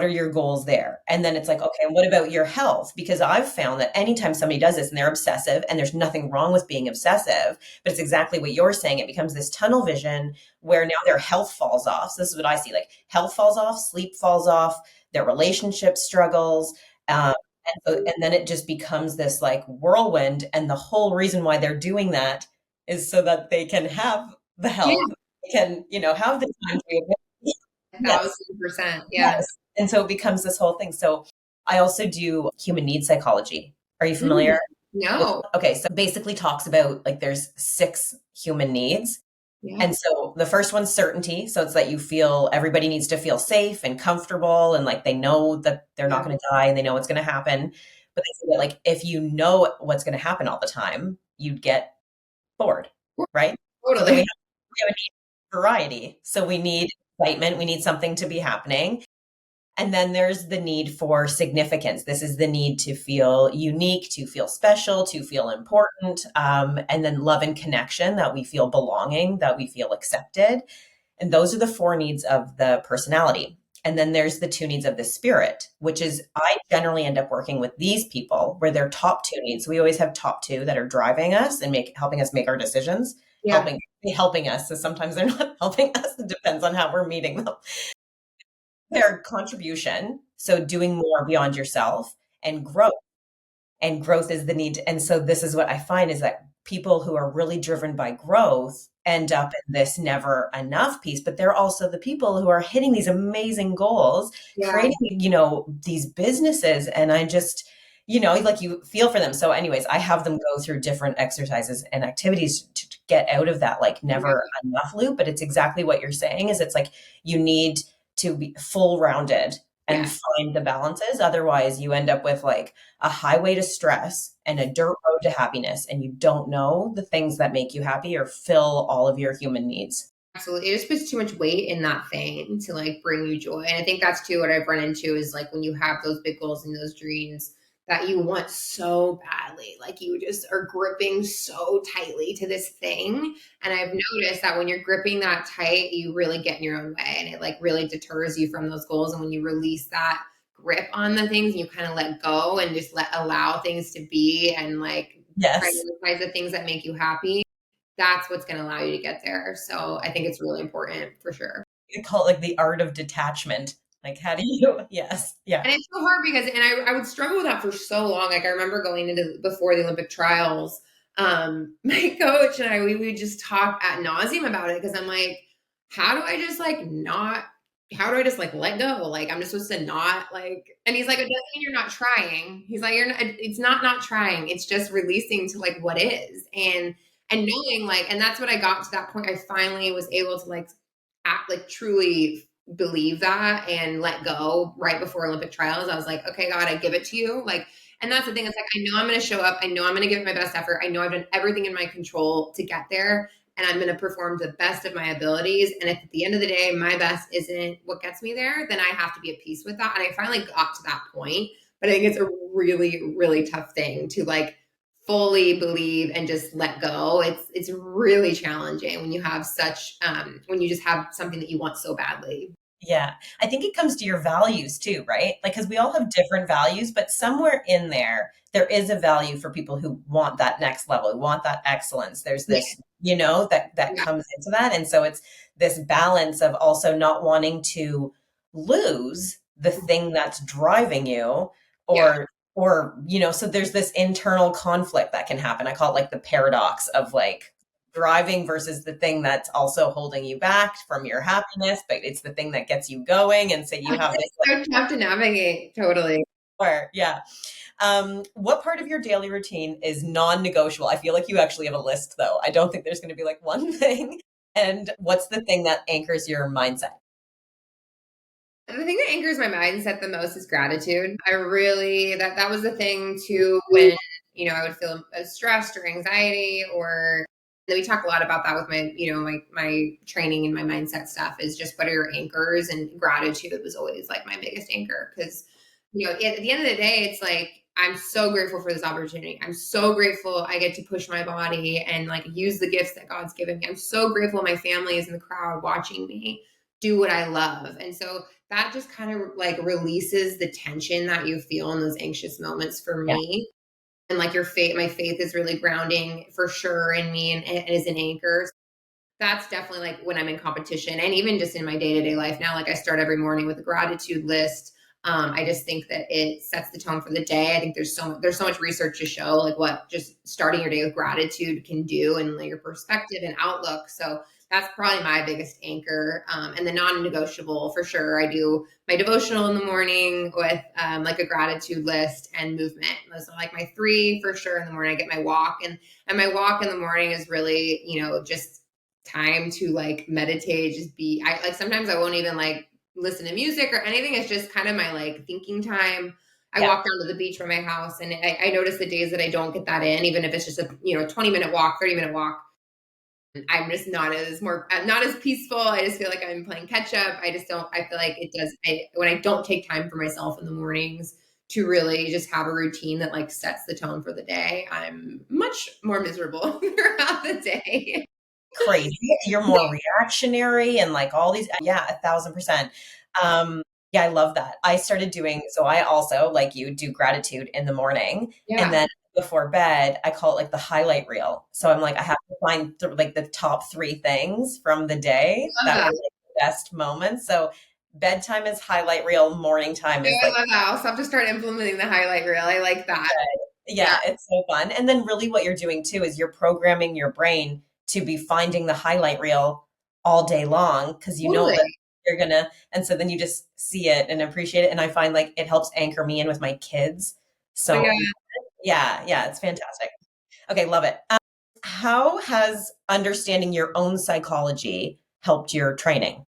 your goals there? And then it's like, okay, and what about your health? Because I've found that anytime somebody does this and they're obsessive, and there's nothing wrong with being obsessive, but it's exactly what you're saying. It becomes this tunnel vision where now their health falls off. So this is what I see, like health falls off, sleep falls off, their relationship struggles. Um, and then it just becomes this like whirlwind. And the whole reason why they're doing that is so that they can have the Yeah. health, they can, have the time to. Yes, 1,000%. Yeah. yes. And so it becomes this whole thing. So I also do human needs psychology. Are you Mm. familiar with? No. Okay, so basically talks about like there's 6 human needs. Yeah. And so the first one's certainty. So it's that you feel everybody needs to feel safe and comfortable and like they know that they're not Yeah. going to die and they know what's going to happen. But they say that like if you know what's going to happen all the time, you'd get bored, right? So then we Totally. have a need for variety. So we need excitement, we need something to be happening. And then there's the need for significance. This is the need to feel unique, to feel special, to feel important. And then love and connection, that we feel belonging, that we feel accepted. And those are the four needs of the personality. And then there's the two needs of the spirit, which is I generally end up working with these people where their top two needs. We always have top two that are driving us and helping us make our decisions, Yeah. helping us. So sometimes they're not helping us. It depends on how we're meeting them. Their contribution, so doing more beyond yourself, and growth. And growth is the need. And so this is what I find is that people who are really driven by growth end up in this never enough piece, but they're also the people who are hitting these amazing goals, Yeah. creating, these businesses. And I just, like you feel for them. So anyways, I have them go through different exercises and activities to get out of that like Yeah. never enough loop. But it's exactly what you're saying is it's like you need to be full rounded and Yeah. find the balances. Otherwise you end up with like a highway to stress and a dirt road to happiness, and you don't know the things that make you happy or fill all of your human needs. Absolutely. It just puts too much weight in that thing to like bring you joy. And I think that's too what I've run into is like when you have those big goals and those dreams that you want so badly, like you just are gripping so tightly to this thing. And I've noticed that when you're gripping that tight, you really get in your own way and it like really deters you from those goals. And when you release that grip on the things and you kind of let go and just allow things to be and like Yes. prioritize the things that make you happy, that's what's going to allow you to get there. So I think it's really important for sure. You call it like the art of detachment. Like, how do you, yes. Yeah. And it's so hard because, and I would struggle with that for so long. Like I remember going into before the Olympic trials, my coach and I, we would just talk ad nauseum about it. Cause I'm like, how do I just like not, how do I just like let go? Like I'm just supposed to not like, and he's like, it doesn't mean you're not trying. He's like, you're not, it's not trying. It's just releasing to like what is. And knowing like, and that's what I got to that point. I finally was able to like act like truly believe that and let go right before Olympic trials. I was like, okay, God, I give it to you. Like, and that's the thing. It's like, I know I'm going to show up. I know I'm going to give it my best effort. I know I've done everything in my control to get there and I'm going to perform the best of my abilities. And if at the end of the day, my best isn't what gets me there, then I have to be at peace with that. And I finally got to that point, but I think it's a really, really tough thing to like fully believe and just let go. It's really challenging when you have such when you just have something that you want so badly. Yeah. I think it comes to your values too, right? Like, because we all have different values, but somewhere in there, there is a value for people who want that next level, who want that excellence. There's Yeah, this, that yeah, comes into that. And so it's this balance of also not wanting to lose the thing that's driving you yeah. so there's this internal conflict that can happen. I call it like the paradox of like driving versus the thing that's also holding you back from your happiness, but it's the thing that gets you going. And so you have this It's so tough to navigate. Totally. yeah. What part of your daily routine is non-negotiable? I feel like you actually have a list though. I don't think there's going to be like one thing. And what's the thing that anchors your mindset? And the thing that anchors my mindset the most is gratitude. I really that was the thing too when I would feel stressed or anxiety or we talk a lot about that with my my training and my mindset stuff is just what are your anchors, and gratitude was always like my biggest anchor because at the end of the day it's like I'm so grateful for this opportunity. I'm so grateful I get to push my body and like use the gifts that God's given me. I'm so grateful my family is in the crowd watching me do what I love. And so that just kind of like releases the tension that you feel in those anxious moments for Yeah. me. And like my faith is really grounding for sure in me and is an anchor. That's definitely like when I'm in competition and even just in my day-to-day life now, like I start every morning with a gratitude list. I just think that it sets the tone for the day. I think there's so much research to show like what just starting your day with gratitude can do and like your perspective and outlook. So that's probably my biggest anchor. And the non-negotiable for sure. I do my devotional in the morning with like a gratitude list and movement. Those are like my three for sure in the morning. I get my walk and my walk in the morning is really, just time to like meditate, just be, sometimes I won't even like listen to music or anything. It's just kind of my like thinking time. I Yeah. walk down to the beach from my house, and I notice the days that I don't get that in, even if it's just a 20-minute walk, 30-minute walk. I'm just not as peaceful. I just feel like I'm playing catch up. I just don't. I feel like it does. When I don't take time for myself in the mornings to really just have a routine that like sets the tone for the day, I'm much more miserable throughout the day. Crazy. You're more reactionary and like all these, yeah, 1,000%. Yeah, I love that. I started doing, so I also, like you, do gratitude in the morning. And Yeah, then before bed, I call it like the highlight reel. So I'm like, I have to find like the top three things from the day I love that were that. like the best moments. So bedtime is highlight reel, morning time Yeah, is I like, love that. I'll have to start implementing the highlight reel. I like that. Yeah, yeah, it's so fun. And then really what you're doing too is you're programming your brain to be finding the highlight reel all day long because you know totally. that you're gonna, and so then you just see it and appreciate it. And I find like it helps anchor me in with my kids. Oh yeah. So yeah, yeah, it's fantastic. Okay, love it. How has understanding your own psychology helped your training?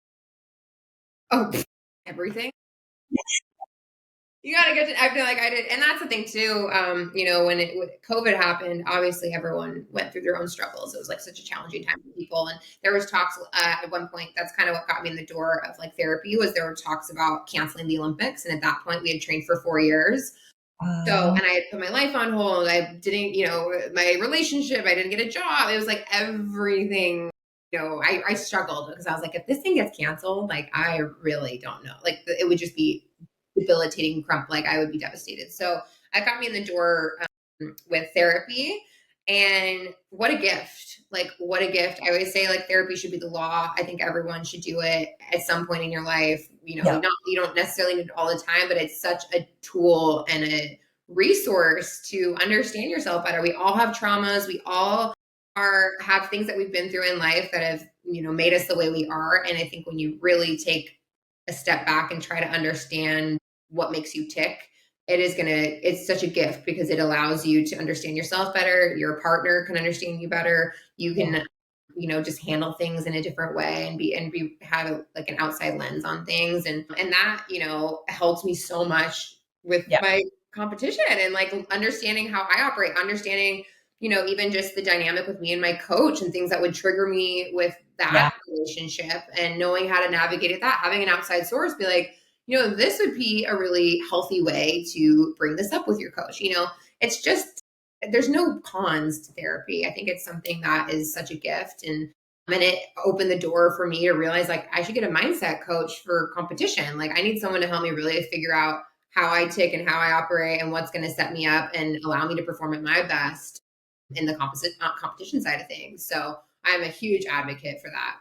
Oh, everything. You gotta get to. I feel like I did, and that's the thing too. When COVID happened, obviously everyone went through their own struggles. It was like such a challenging time for people, and there was talks at one point. That's kind of what got me in the door of like therapy. Was there were talks about canceling the Olympics, and at that point we had trained for 4 years. So, Um, and I had put my life on hold. I didn't, my relationship. I didn't get a job. It was like everything. I struggled because I was like, if this thing gets canceled, like I really don't know. Like it would just be debilitating crump. Like I would be devastated. So that got me in the door with therapy. And what a gift. Like, what a gift. I always say, like, therapy should be the law. I think everyone should do it at some point in your life. yeah, You don't necessarily need it all the time, but it's such a tool and a resource to understand yourself better. We all have traumas. We all have things that we've been through in life that have, made us the way we are. And I think when you really take a step back and try to understand what makes you tick, it's such a gift because it allows you to understand yourself better. Your partner can understand you better. You yeah, can, just handle things in a different way and have like an outside lens on things. And that, helped me so much with yeah, my competition and like understanding how I operate, understanding, even just the dynamic with me and my coach and things that would trigger me with yeah, that relationship and knowing how to navigate it, that having an outside source be like, this would be a really healthy way to bring this up with your coach. It's just, there's no cons to therapy. I think it's something that is such a gift. And it opened the door for me to realize like I should get a mindset coach for competition. Like I need someone to help me really figure out how I tick and how I operate and what's going to set me up and allow me to perform at my best in the competition side of things. So I'm a huge advocate for that.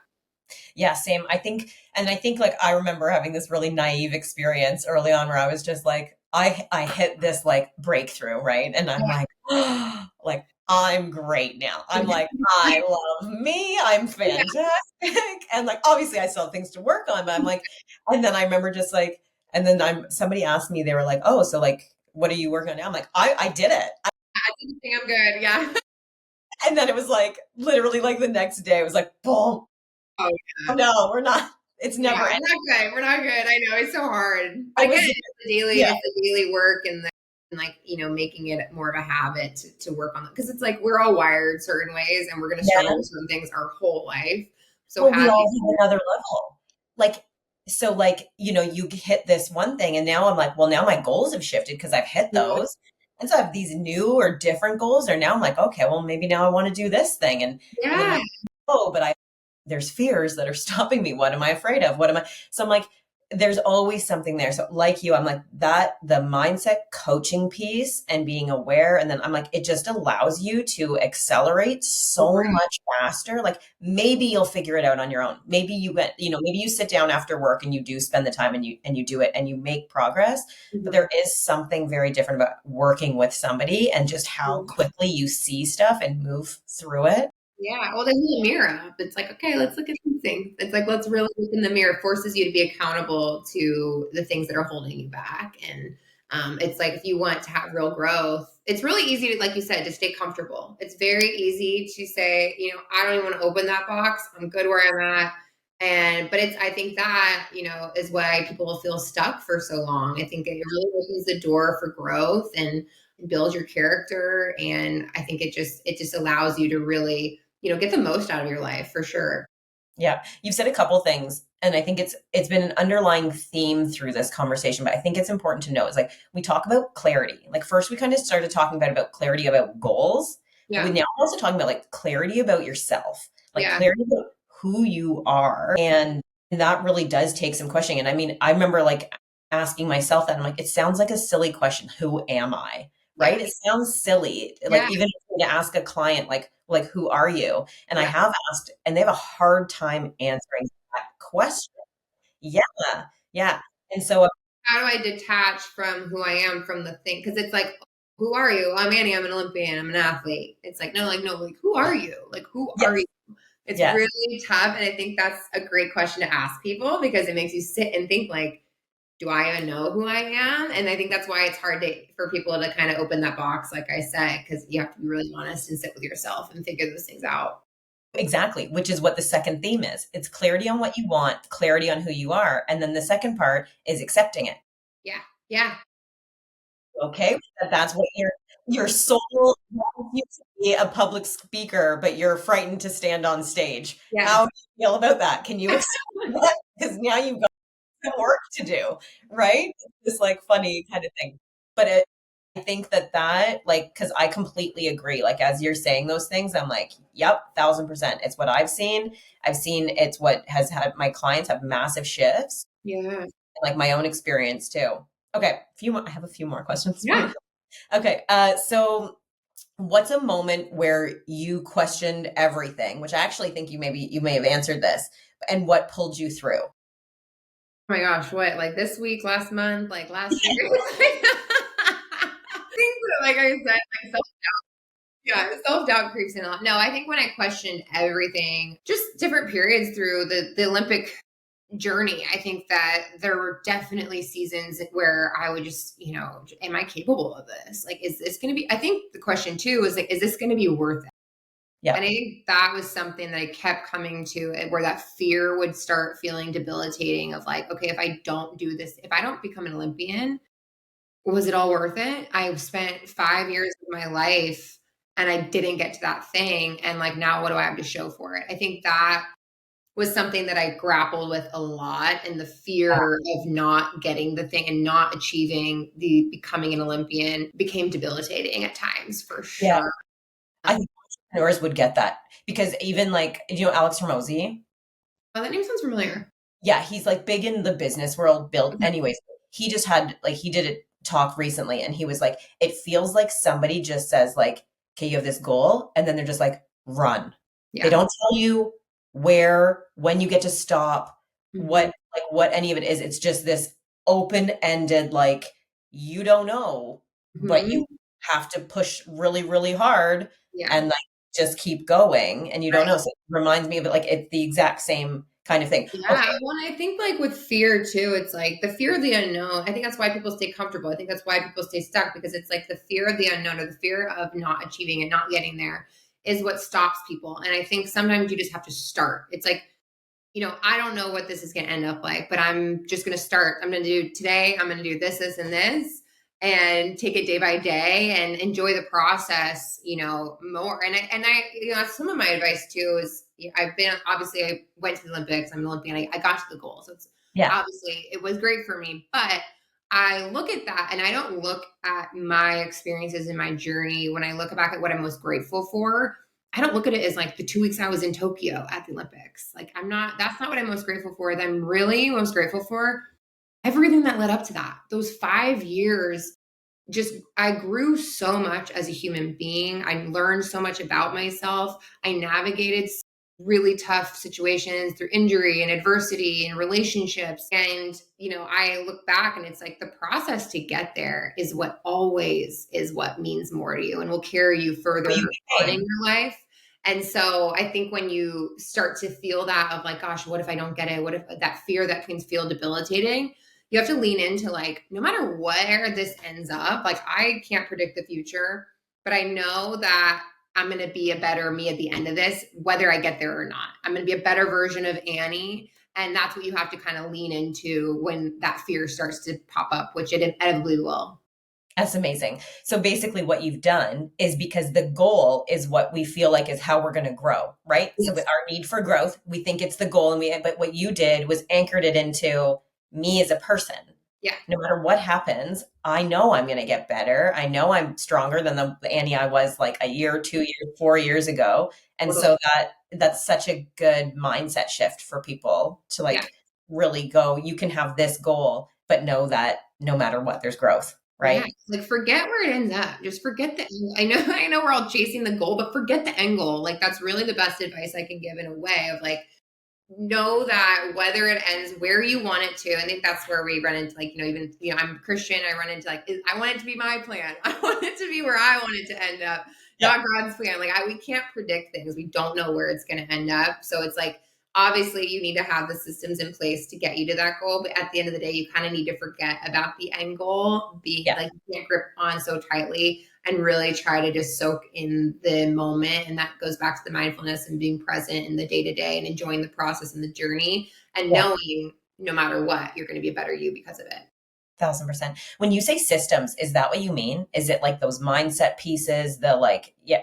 yeah, same. I think like I remember having this really naive experience early on where I was just like, I hit this like breakthrough, right? And I'm like, like I'm great now. I'm like, I love me. I'm Yeah. fantastic. And like obviously I still have things to work on, but I'm like, and then I remember just like, and then somebody asked me, they were like, oh, so like what are you working on now? I'm like, I did it. I think I'm good. Yeah. And then it was like literally like the next day, it was like, boom. Oh, Oh no, we're not. It's yeah, never ending. we're not good. We're not good. I know it's so hard, but I again, was, yeah, it's the daily work and like making it more of a habit to work on it because it's like we're all wired certain ways and we're going to struggle yeah. with certain things our whole life. So Well, we having all have another level. Like, so like, you hit this one thing and now I'm like, well, now my goals have shifted because I've hit those. And so I have these new or different goals, or now I'm like, okay, well, maybe now I want to do this thing. And then I'm yeah, like, oh, but there's fears that are stopping me. What am I afraid of? What am I? So I'm like, there's always something there. So like you, I'm like that, the mindset coaching piece and being aware. And then I'm like, it just allows you to accelerate so right. much faster. Like maybe you'll figure it out on your own. Maybe maybe you sit down after work and you do spend the time and you do it and you make progress. But there is something very different about working with somebody and just how Mhm. quickly you see stuff and move through it. Yeah, well, they hold a mirror up. It's like, okay, let's look at these things. It's like, let's really look in the mirror. It forces you to be accountable to the things that are holding you back. And it's like, if you want to have real growth, it's really easy to, like you said, to stay comfortable. It's very easy to say, I don't even want to open that box. I'm good where I'm at. But I think that, is why people feel stuck for so long. I think it really opens the door for growth and build your character. And I think it just allows you to really, get the most out of your life for sure. Yeah, you've said a couple things, and I think it's been an underlying theme through this conversation, but I think it's important to note is like we talk about clarity. Like first we kind of started talking about clarity about goals, but we Yeah. now are also talking about like clarity about yourself, like Yeah. clarity about who you are. And that really does take some questioning. And I mean, I remember like asking myself that I'm like, it sounds like a silly question. Who am I? Yeah. Right? It sounds silly. Like Yeah. even to ask a client like who are you? And I Yeah. have asked, and they have a hard time answering that question. Yeah, yeah. And so, How do I detach from who I am from the thing? Because it's like, who are you? I'm Annie. I'm an Olympian. I'm an athlete. It's like, no, like, no, like, who are you? Like, who are you? yes, It's yes, really tough. And I think that's a great question to ask people because it makes you sit and think, like, do I even know who I am? And I think that's why it's hard for people to kind of open that box, like I said, because you have to be really honest and sit with yourself and figure those things out. exactly, which is what the second theme is. It's clarity on what you want, clarity on who you are, and then the second part is accepting it. Yeah. Yeah. Okay, that's what your soul wants you to be a public speaker, but you're frightened to stand on stage. How Yes. do you feel about that? Can you accept that? Because now you've got some work to do, right? It's this like funny kind of thing. But I think that like because I completely agree. Like as you're saying those things, I'm like, yep, 1,000%. It's what I've seen. I've seen it's what has had my clients have massive shifts, Yeah. like my own experience too. Okay, I have a few more questions for Yeah. you. Okay, so what's a moment where you questioned everything? Which I actually think you may have answered this, and what pulled you through? Oh my gosh, what? Like this week, last month, like last year? Things that, like I said, like yeah, self doubt creeps in a lot. No, I think when I questioned everything, just different periods through the Olympic journey, I think that there were definitely seasons where I would just, am I capable of this? Like, is this going to be? I think the question too is like, is this going to be worth it? Yeah, And I think that was something that I kept coming to, where that fear would start feeling debilitating of like, okay, if I don't do this, if I don't become an Olympian, was it all worth it? I spent 5 years of my life and I didn't get to that thing. And like, now what do I have to show for it? I think that was something that I grappled with a lot. And the fear of not getting the thing and not achieving the becoming an Olympian became debilitating at times for yeah. sure. I think entrepreneurs would get that because even like, do you know Alex Hormozy? Oh, that name sounds familiar. Yeah, he's like big in the business world. Built, Okay. anyways. He just had like he did a talk recently, and he was like, it feels like somebody just says like, okay, you have this goal, and then they're just like, run. They Yeah. don't tell you where, when you get to stop, Mhm. what any of it is. It's just this open ended like you don't know, but Mhm. you have to push really, really hard Yeah. and like just keep going, and you don't Right. know. So it reminds me of it like it's the exact same kind of thing. Okay. Yeah. Well, and I think like with fear too, it's like the fear of the unknown. I think that's why people stay comfortable. I think that's why people stay stuck because it's like the fear of the unknown or the fear of not achieving it, not getting there is what stops people. And I think sometimes you just have to start. It's like, I don't know what this is going to end up like, but I'm just going to start. I'm going to do today. I'm going to do this, this, and this, and take it day by day and enjoy the process, more. That's some of my advice too is obviously I went to the Olympics. I'm an Olympian. I got to the goal. So it's Yeah. obviously it was great for me, but I look at that and I don't look at my experiences in my journey. When I look back at what I'm most grateful for, I don't look at it as like the 2 weeks I was in Tokyo at the Olympics. Like that's not what I'm most grateful for. I'm really most grateful for everything that led up to that. Those 5 years, just I grew so much as a human being. I learned so much about myself. I navigated really tough situations through injury and adversity and relationships. And, I look back and it's like the process to get there is what always is what means more to you and will carry you What you further on in became. your life. And so I think when you start to feel that of like, gosh, what if I don't get it? What if that fear that can feel debilitating? You have to lean into like, no matter where this ends up, like I can't predict the future, but I know that I'm going to be a better me at the end of this, whether I get there or not. I'm going to be a better version of Annie. And that's what you have to kind of lean into when that fear starts to pop up, which it inevitably will. That's amazing. So basically, what you've done is because the goal is what we feel like is how we're going to grow, right? So with Yes. our need for growth, we think it's the goal, and but what you did was anchored it into me as a person. Yeah. No matter what happens, I know I'm going to get better. I know I'm stronger than the Annie I was like a year, 2 years, 4 years ago, and Totally. so that's such a good mindset shift for people to Yeah. like really go. You can have this goal, but know that no matter what, there's growth, Yeah, right? like forget where it ends up. Just forget the end. I know, I know we're all chasing the goal, but forget the end goal. Like that's really the best advice I can give in a way of like know that whether it ends where you want it to. I think that's where we run into like, even, I'm Christian. I run into like, I want it to be my plan. I want it to be where I want it to end up, Yeah. not God's plan. Like we can't predict things. We don't know where it's going to end up. So it's like, obviously you need to have the systems in place to get you to that goal. But at the end of the day, you kind of need to forget about the end goal, being Yeah. like, you can't grip on so tightly and really try to just soak in the moment. And that goes back to the mindfulness and being present in the day to day and enjoying the process and the journey and Yeah. knowing no matter what, you're going to be a better you because of it. 1000%. When you say systems, is that what you mean? Is it like those mindset pieces, the like, yeah,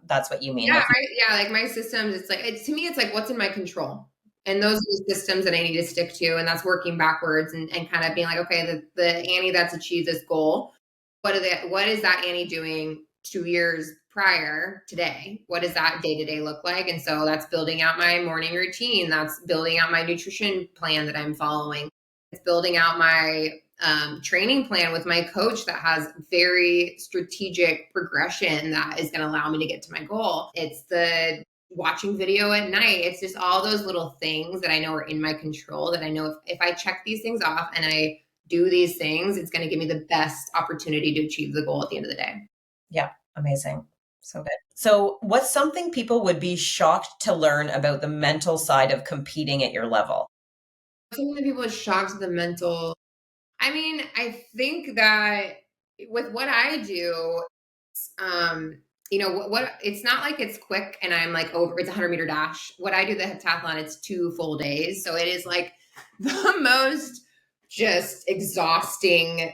that's what you mean? Yeah, Like, right. Yeah, like my systems, it's like to me, it's like what's in my control. And those are the systems that I need to stick to. And that's working backwards and kind of being like, okay, the Annie that's achieved this goal, what is that Annie doing 2 years prior today? What does that day to day look like? And so that's building out my morning routine. That's building out my nutrition plan that I'm following. It's building out my training plan with my coach that has very strategic progression that is going to allow me to get to my goal. It's the watching video at night. It's just all those little things that I know are in my control that I know if I check these things off and I do these things, it's going to give me the best opportunity to achieve the goal at the end of the day. yeah, amazing. So good. So, what's something people would be shocked to learn about the mental side of competing at your level? Something that people are shocked at the mental. I mean, I think that with what I do, what it's not like it's quick and I'm like over it's a 100-meter dash. What I do the heptathlon, it's 2 full days. So it is like the most just exhausting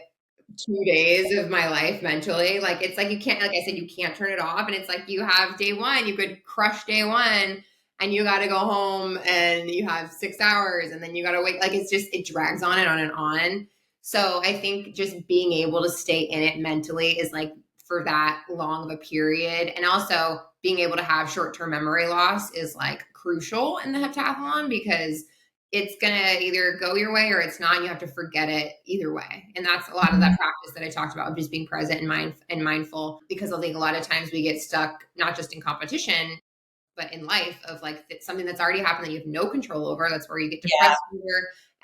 2 days of my life mentally. Like it's like you can't, like I said, you can't turn it off. And it's like you have day one, you could crush day one and you got to go home and you have 6 hours and then you got to wait. Like it's just, it drags on and on and on. So I think just being able to stay in it mentally is like for that long of a period. And also being able to have short term memory loss is like crucial in the heptathlon because it's going to either go your way or it's not. And you have to forget it either way. And that's a lot of that practice that I talked about, just being present and mindful, because I think a lot of times we get stuck, not just in competition, but in life of like something that's already happened that you have no control over. That's where you get Yeah, depressed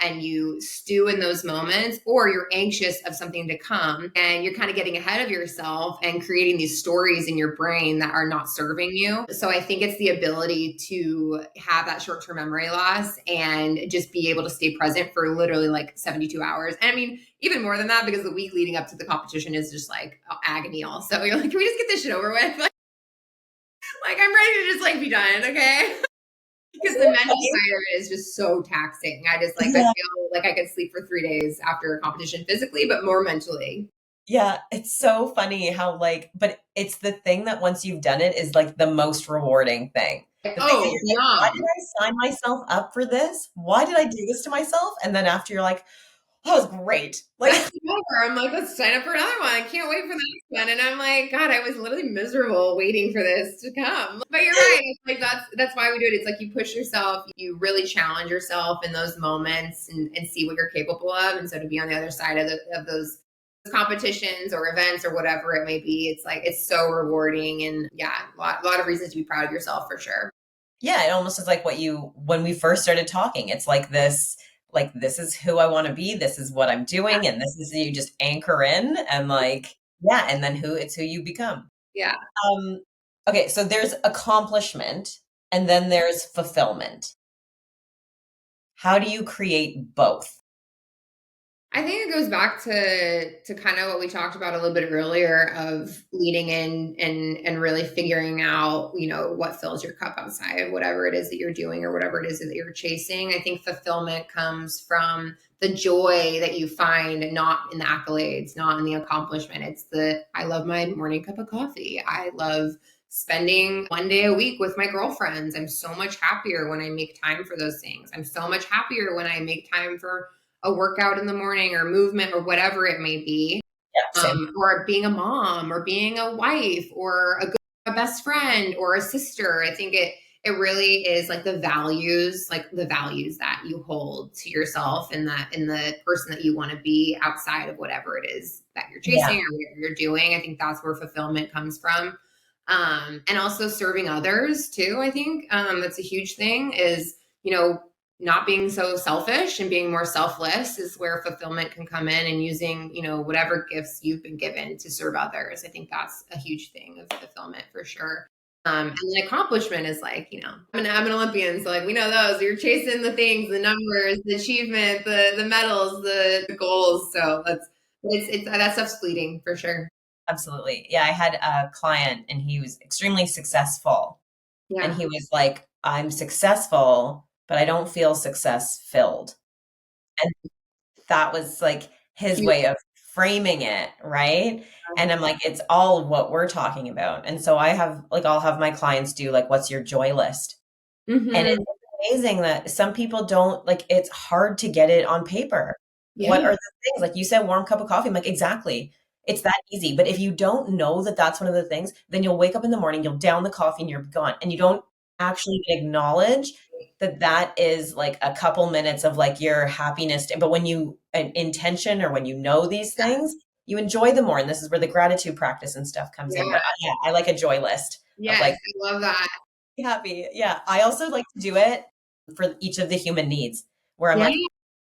and you stew in those moments, or you're anxious of something to come and you're kind of getting ahead of yourself and creating these stories in your brain that are not serving you. So I think it's the ability to have that short-term memory loss and just be able to stay present for literally like 72 hours. And I mean, even more than that, because the week leading up to the competition is just like agony also. You're like, can we just get this shit over with? Like I'm ready to just like be done, okay? Because the mental side of it is just so taxing. I just like I yeah, feel like I could sleep for 3 days after a competition physically, but more mentally. yeah. It's so funny how like, but it's the thing that once you've done it is like the most rewarding thing. Like, The thing that oh, you're like, why did beyond. I sign myself up for this? Why did I do this to myself? And then after you're like, that was great. Like, That's over. I'm like, let's sign up for another one. I can't wait for the next one. And I'm like, God, I was literally miserable waiting for this to come. But you're right. It's like that's why we do it. It's like you push yourself, you really challenge yourself in those moments and see what you're capable of. And so to be on the other side of those competitions or events or whatever it may be, it's like it's so rewarding and yeah, a lot of reasons to be proud of yourself for sure. yeah, it almost is like what you when we first started talking. It's like this is who I want to be, this is what I'm Yeah. doing, and this is you just anchor in and like, yeah, and then it's who you become. Yeah. Um, okay, so there's accomplishment and then there's fulfillment. How do you create both? I think it goes back to kind of what we talked about a little bit earlier of leading in and really figuring out, what fills your cup outside of whatever it is that you're doing or whatever it is that you're chasing. I think fulfillment comes from the joy that you find not in the accolades, not in the accomplishment. It's I love my morning cup of coffee. I love spending one day a week with my girlfriends. I'm so much happier when I make time for those things. I'm so much happier when I make time for a workout in the morning or movement or whatever it may be, Yeah, same. or being a mom or being a wife or a best friend or a sister. I think it really is like the values that you hold to yourself and that in the person that you want to be outside of whatever it is that you're Yeah. chasing or whatever you're doing. I think that's where fulfillment comes from. And also serving others too. I think that's a huge thing is, you know, not being so selfish and being more selfless is where fulfillment can come in, and using, whatever gifts you've been given to serve others. I think that's a huge thing of fulfillment for sure. And then accomplishment is like, I'm an Olympian. So like, we know those, you're chasing the things, the numbers, the achievement, the medals, the goals. So it's that stuff's fleeting for sure. Absolutely. Yeah, I had a client and he was extremely successful. And Yeah. he was like, I'm successful, but I don't feel success filled. And that was like his Huge. way of framing it, right? And I'm like, it's all what we're talking about. And so I'll have my clients do like, what's your joy list? And Mm-hmm. it's amazing that some people don't like it's hard to get it on paper. What Yeah. are the things? Like you said, warm cup of coffee. I'm like, exactly. It's that easy. But if you don't know that that's one of the things, then you'll wake up in the morning, you'll down the coffee and you're gone. And you don't actually acknowledge that that is like a couple minutes of like your happiness. But when you an intention or when you know these things, you enjoy them more. And this is where the gratitude practice and stuff comes in. Yeah. But yeah, I like a joy list of Yes, like I love that. happy. Yeah. I also like to do it for each of the human needs where I'm Yeah. like,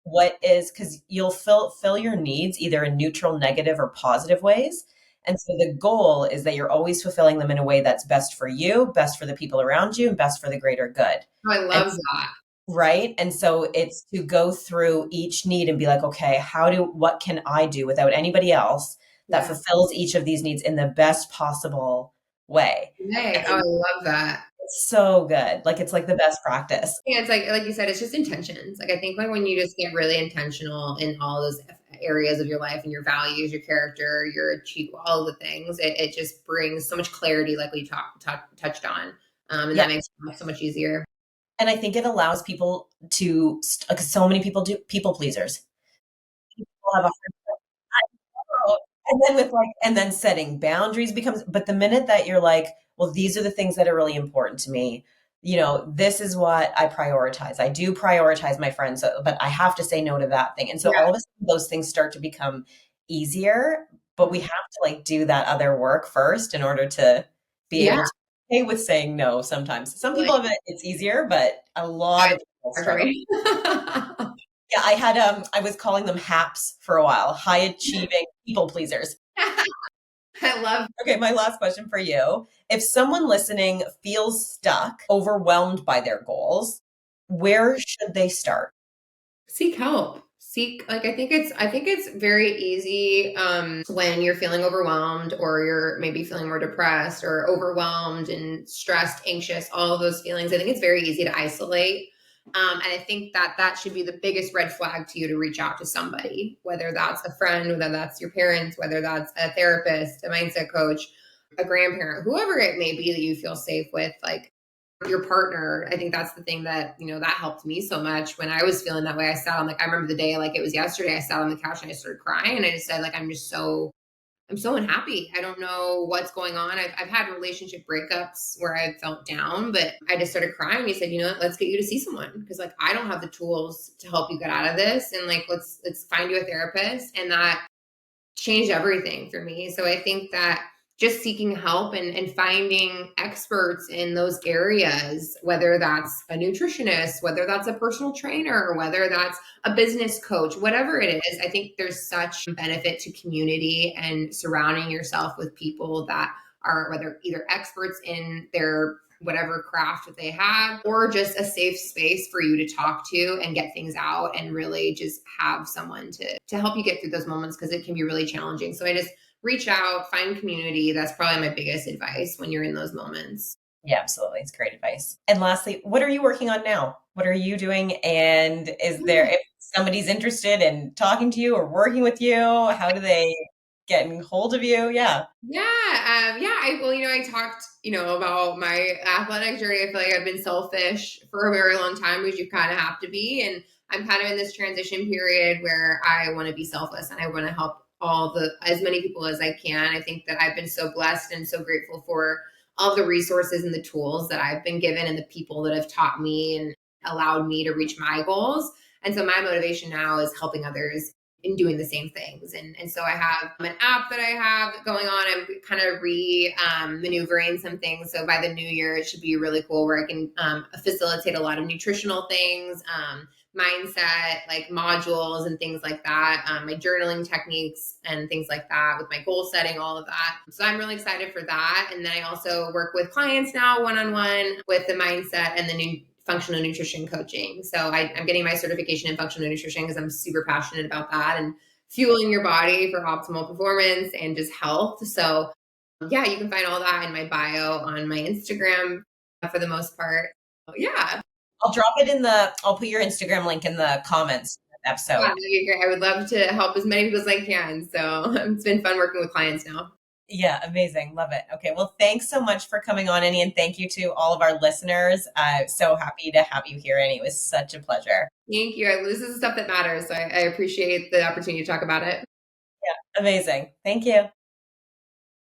what is because you'll fill your needs either in neutral, negative, or positive ways. And so the goal is that you're always fulfilling them in a way that's best for you, best for the people around you, and best for the greater good. Oh, I And love that. right. And so it's to go through each need and be like, okay, what can I do without anybody else that Yeah. fulfills each of these needs in the best possible way? Hey, oh, I love that. It's so good. Like it's like the best practice. Yeah, it's like you said, it's just intentions. Like I think like when you just get really intentional in all those areas of your life and your values, your character, your achieve all the things, it just brings so much clarity, like we touched on, and Yeah. that makes life so much easier. And I think it allows people to, because so many people do people pleasers. People have a and then and then setting boundaries becomes, but the minute that you're like, well, these are the things that are really important to me. This is what I prioritize. I do prioritize my friends, but I have to say no to that thing. And so Yeah. all of a sudden those things start to become easier, but we have to like do that other work first in order to be Yeah. able to pay with saying no sometimes. Some people Like, have it's easier, but a lot I, of people hard for struggle. me. Yeah, I was calling them HAPs for a while, high achieving people pleasers. I love. Okay, my last question for you. If someone listening feels stuck, overwhelmed by their goals, where should they start? Seek help. Seek like I think it's very easy when you're feeling overwhelmed or you're maybe feeling more depressed or overwhelmed and stressed, anxious, all of those feelings. I think it's very easy to isolate. And I think that should be the biggest red flag to you to reach out to somebody, whether that's a friend, whether that's your parents, whether that's a therapist, a mindset coach, a grandparent, whoever it may be that you feel safe with. Like your partner. I think that's the thing that, that helped me so much when I was feeling that way. I remember the day like it was yesterday. I sat on the couch and I started crying and I just said, like, I'm so unhappy. I don't know what's going on. I've had relationship breakups where I felt down, but I just started crying. He said, what, let's get you to see someone. Because like, I don't have the tools to help you get out of this. And like, let's find you a therapist. And that changed everything for me. So I think that just seeking help and finding experts in those areas, whether that's a nutritionist, whether that's a personal trainer, whether that's a business coach, whatever it is, I think there's such benefit to community and surrounding yourself with people that are whether either experts in their whatever craft that they have, or just a safe space for you to talk to and get things out and really just have someone to help you get through those moments, because it can be really challenging. So I just reach out, find community. That's probably my biggest advice when you're in those moments. Yeah, absolutely. It's great advice. And lastly, what are you working on now? What are you doing? And is there, if somebody's interested in talking to you or working with you, how do they get in hold of you? Yeah. I talked, about my athletic journey. I feel like I've been selfish for a very long time, which you kind of have to be. And I'm kind of in this transition period where I want to be selfless and I want to help as many people as I can. I think that I've been so blessed and so grateful for all the resources and the tools that I've been given and the people that have taught me and allowed me to reach my goals. And so my motivation now is helping others in doing the same things. And so I have an app that I have going on. I'm kind of maneuvering some things. So by the new year, it should be really cool, where I can facilitate a lot of nutritional things, mindset, like modules and things like that, my journaling techniques and things like that, with my goal setting, all of that. So I'm really excited for that. And then I also work with clients now one-on-one with the mindset and the new functional nutrition coaching. So I'm getting my certification in functional nutrition because I'm super passionate about that and fueling your body for optimal performance and just health. So yeah, you can find all that in my bio on my Instagram for the most part. Yeah. I'll put your Instagram link in the comments of the Yeah, episode. that'd be great. I would love to help as many people as I can. So it's been fun working with clients now. Yeah, amazing. Love it. Okay. Well, thanks so much for coming on, Annie. And thank you to all of our listeners. So happy to have you here, Annie. It was such a pleasure. Thank you. This is the stuff that matters. So I appreciate the opportunity to talk about it. Yeah, amazing. Thank you.